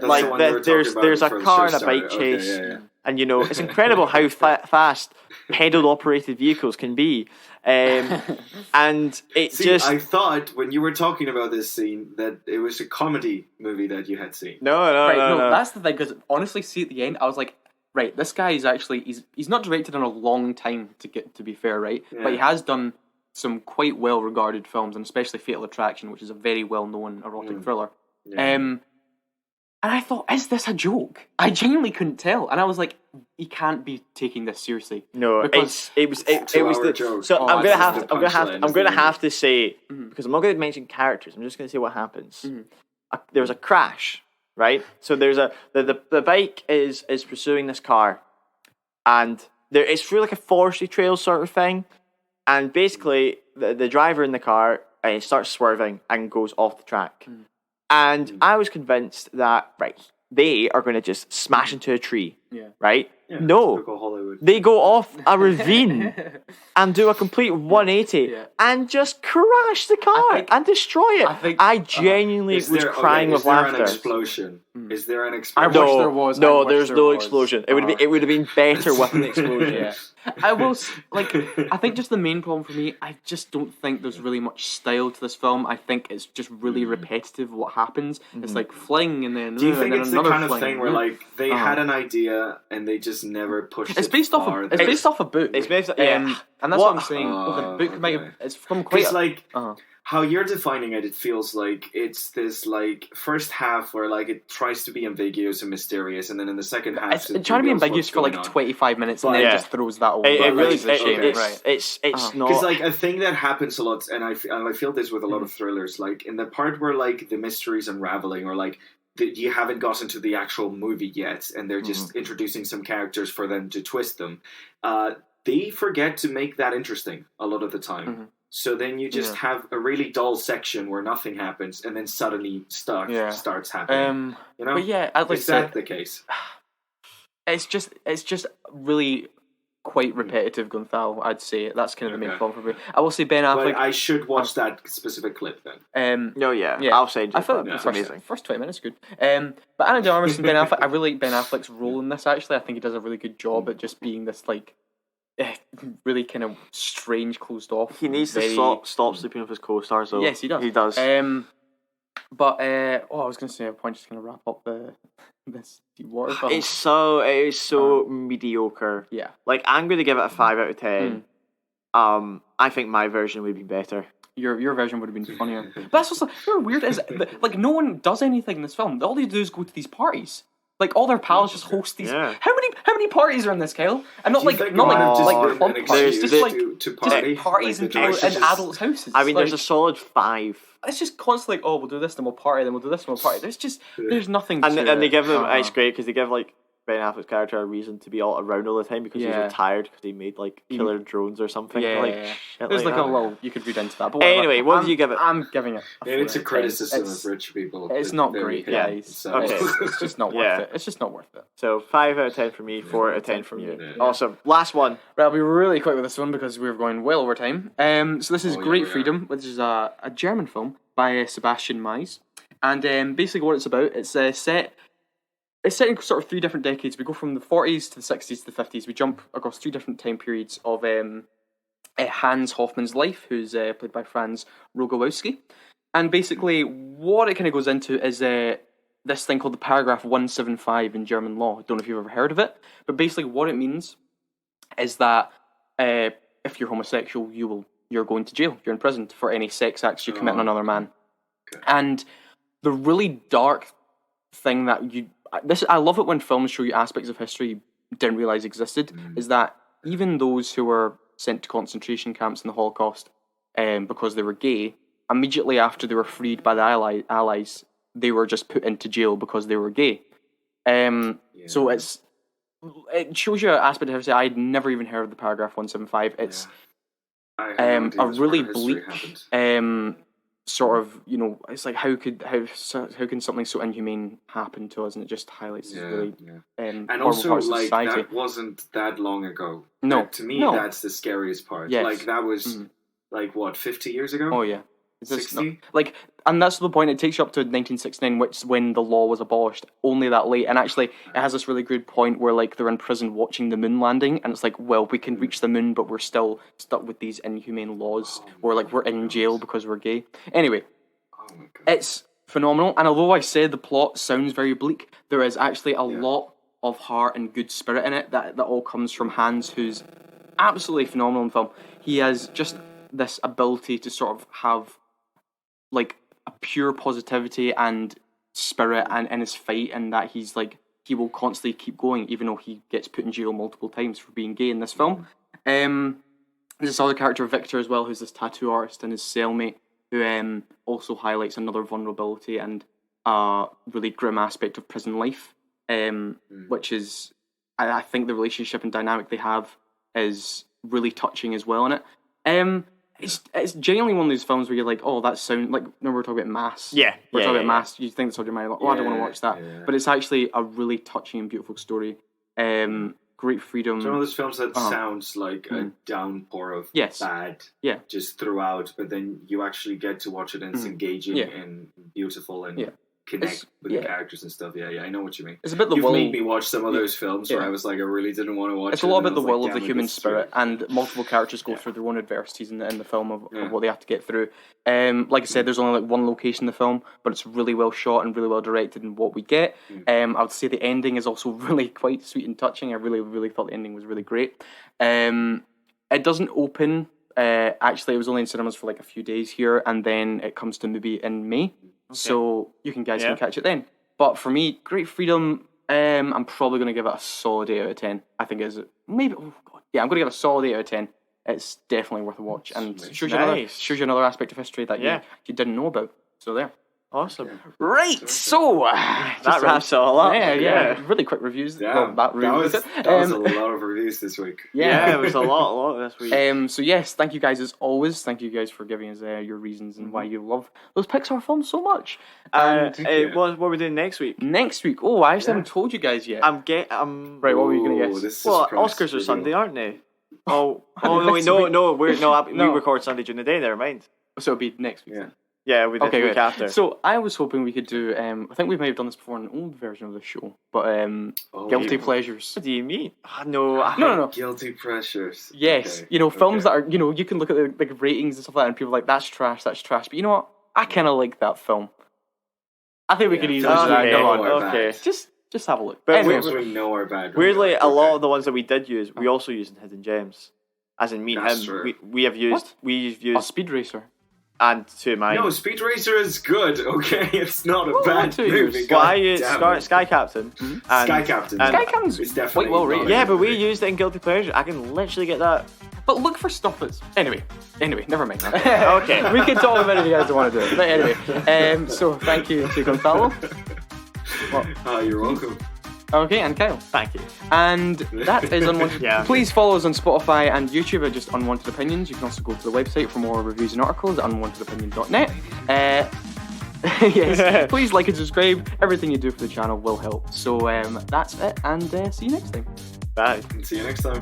Like there's a car and a bike chase. And you know, it's incredible how fast pedal operated vehicles can be. And it's I thought when you were talking about this scene that it was a comedy movie that you had seen. No. That's the thing, because honestly, see at the end, I was like, right, this guy is actually he's not directed in a long time to be fair, right? Yeah. But he has done some quite well regarded films, and especially Fatal Attraction, which is a very well known erotic thriller. Yeah. And I thought, is this a joke? I genuinely couldn't tell, and I was like, he can't be taking this seriously. No, because it was the joke. So I'm gonna have to say, because I'm not going to mention characters. I'm just going to say what happens. There was a crash, right? So there's the bike is pursuing this car, and it's through like a forestry trail sort of thing, and basically the driver in the car starts swerving and goes off the track. And I was convinced that, right, they are going to just smash into a tree, right? Yeah, no, they go off a ravine and do a complete 180 and just crash the car and destroy it. I genuinely was crying with laughter. Is there an explosion? Is there an explosion? I wish there was. No, there's no explosion. It would have been better with an explosion. I will, I think just the main problem for me, I just don't think there's really much style to this film. I think it's just really repetitive what happens. It's like fling and then do you think it's the kind of fling, thing where like they had an idea and they just never pushed it's based off far? It's based off a book. It's based and that's what I'm saying. The book might have, it's from quite how you're defining it, it feels like it's this like first half where like it tries to be ambiguous and mysterious, and then in the second half it's trying to be ambiguous for like 25 minutes, and then it just throws that away. It really is a shame, right? It's not, because like a thing that happens a lot, and I feel this with a lot of thrillers, like in the part where like the mystery's unraveling, or like you haven't gotten to the actual movie yet, and they're just introducing some characters for them to twist them. They forget to make that interesting a lot of the time. So then you just have a really dull section where nothing happens, and then suddenly stuff starts happening. You know, but is that the case? It's just really quite repetitive, Gonthal. I'd say that's kind of the main problem for me. I will say Ben Affleck. But I should watch that specific clip then. I'll say. I thought it's amazing. First 20 minutes good. But Anna de Armas and Ben Affleck. I really like Ben Affleck's role in this. Actually, I think he does a really good job at just being this like. Really kind of strange, closed off. He needs to stop sleeping with his co-stars, though. Yes, he does. He does. But I was going to say a point just going to wrap up this water film. It is so mediocre. Yeah. Like, I'm going to give it a 5 out of 10. I think my version would be better. Your version would have been funnier. But that's what's weird is like no one does anything in this film. All they do is go to these parties. Like all their pals just host these. Yeah. How many parties are in this, Kyle? And not like club parties, just parties in adults' houses. I mean, there's a solid 5. It's just constantly like, we'll do this, then we'll party, then we'll do this, then we'll party. There's nothing. And they give them. It's great because they give like Ben Affleck's character a reason to be all around all the time because he's retired because he made like killer drones or something. There's like a little you could read into that. But anyway, what do you give it? I'm giving it. It's a criticism of rich people. It's not great. It's just not worth it. It's just not worth it. So 5 out of 10 from me, 4 out of 10 from you. Awesome. Last one. Right, I'll be really quick with this one because we're going well over time. So this is Great Freedom, which is a German film by Sebastian Mies, and basically what it's about, it's set in sort of 3 different decades. We go from the 40s to the 60s to the 50s. We jump across 3 different time periods of Hans Hoffman's life, who's played by Franz Rogowski. And basically, what it kind of goes into is this thing called the paragraph 175 in German law. I don't know if you've ever heard of it, but basically what it means is that if you're homosexual, you're going to jail. You're in prison for any sex acts you commit on another man. Okay. And the really dark thing that I love it when films show you aspects of history you didn't realize existed, is that even those who were sent to concentration camps in the Holocaust because they were gay, immediately after they were freed by the Allies, they were just put into jail because they were gay. So it's it shows you an aspect of history. I'd never even heard of the paragraph 175. It's I had no idea a this really part of history bleak happened. sort of, it's like how can something so inhumane happen to us, and it just highlights this really and horrible also parts of like society. that wasn't that long ago. No, Like, to me no. that's the scariest part. Yes. Like that was like what, 50 years ago? Oh yeah. It's just 60? like, and that's the point. It takes you up to 1969, which is when the law was abolished. Only that late, and actually, it has this really good point where like they're in prison watching the moon landing, and it's like, well, we can reach the moon, but we're still stuck with these inhumane laws, or like we're in jail because we're gay. Anyway, Oh my God. it's phenomenal. And although I said the plot sounds very bleak, there is actually a lot of heart and good spirit in it. That all comes from Hans, who's absolutely phenomenal in film. He has just this ability to sort of have like a pure positivity and spirit and in his fight, and that he's like, he will constantly keep going even though he gets put in jail multiple times for being gay in this film. There's this other character, Victor, as well, who's this tattoo artist and his cellmate, who also highlights another vulnerability and a really grim aspect of prison life, which is, I think the relationship and dynamic they have is really touching as well in it. It's genuinely one of those films where you're like, oh, that sound like, when we're talking about Mass. We're talking about Mass. You think it's on your mind, like, oh, I don't want to watch that. Yeah. But it's actually a really touching and beautiful story. Great freedom. It's one of those films that sounds like a downpour of bad just throughout, but then you actually get to watch it and it's engaging and beautiful and connect with the characters and stuff. Yeah, I know what you mean. It's a bit the You've will. made me watch some of those films where I was like, I really didn't want to watch it. It's a lot and about the I was will like, of the damn, human this is spirit, and multiple characters go through their own adversities in the film of what they have to get through. Like I said, there's only like one location in the film, but it's really well shot and really well directed in what we get. I would say the ending is also really quite sweet and touching. I really, really thought the ending was really great. It doesn't open. Actually, it was only in cinemas for like a few days here, and then it comes to movie in May. So you guys can catch it then. But for me, Great Freedom, I'm probably going to give it a solid 8 out of 10. I think it is. Maybe, I'm going to give it a solid 8 out of 10. It's definitely worth a watch. And shows you another aspect of history that you didn't know about. So there. Awesome. Right, so that wraps it all up. Yeah. Really quick reviews. Yeah, Well, that was a lot of reviews this week. Yeah, it was a lot this week. So yes, thank you guys as always. Thank you guys for giving us your reasons and why you love those Pixar films so much. And what are we doing next week? Next week, I actually haven't told you guys yet. I'm right. What were you gonna guess? This is Well, a surprise. Oscars are Sunday, aren't they? No, we record Sunday during the day. Never mind. So it'll be next week. Yeah, we did the week after. So I was hoping we could do. I think we may have done this before in an old version of the show, but guilty pleasures. What do you mean? No. Guilty pleasures. Yes, Okay. films that are, you can look at the like ratings and stuff like that, and people are like, that's trash. But you know what? I kind of like that film. I think we could easily do that. Come on, okay. Just have a look. But Anyway, we know our bad. Weirdly, a lot of the ones that we did use, we also used in Hidden Gems. As in me and That's him, true. we've used Speed Racer. and to mine. No, Speed Racer is good. Okay, it's not a bad to movie. use. Well, I God used damn it. Sky Captain. And, Sky Captain. and- Sky Captain's It's definitely quite well rated. not a Yeah, but we movie. used it in Guilty Pleasure. I can literally get that. But look for stuff that's anyway. Never mind. Okay. We can talk about it if you guys don't want to do it. But anyway, so thank you to Gonzalo. You're welcome. Okay, and Kyle. Thank you. And that is Unwanted. Yeah. Please follow us on Spotify and YouTube at just Unwanted Opinions. You can also go to the website for more reviews and articles at unwantedopinion.net. Yes, please like and subscribe. Everything you do for the channel will help. So that's it, and see you next time. Bye. See you next time.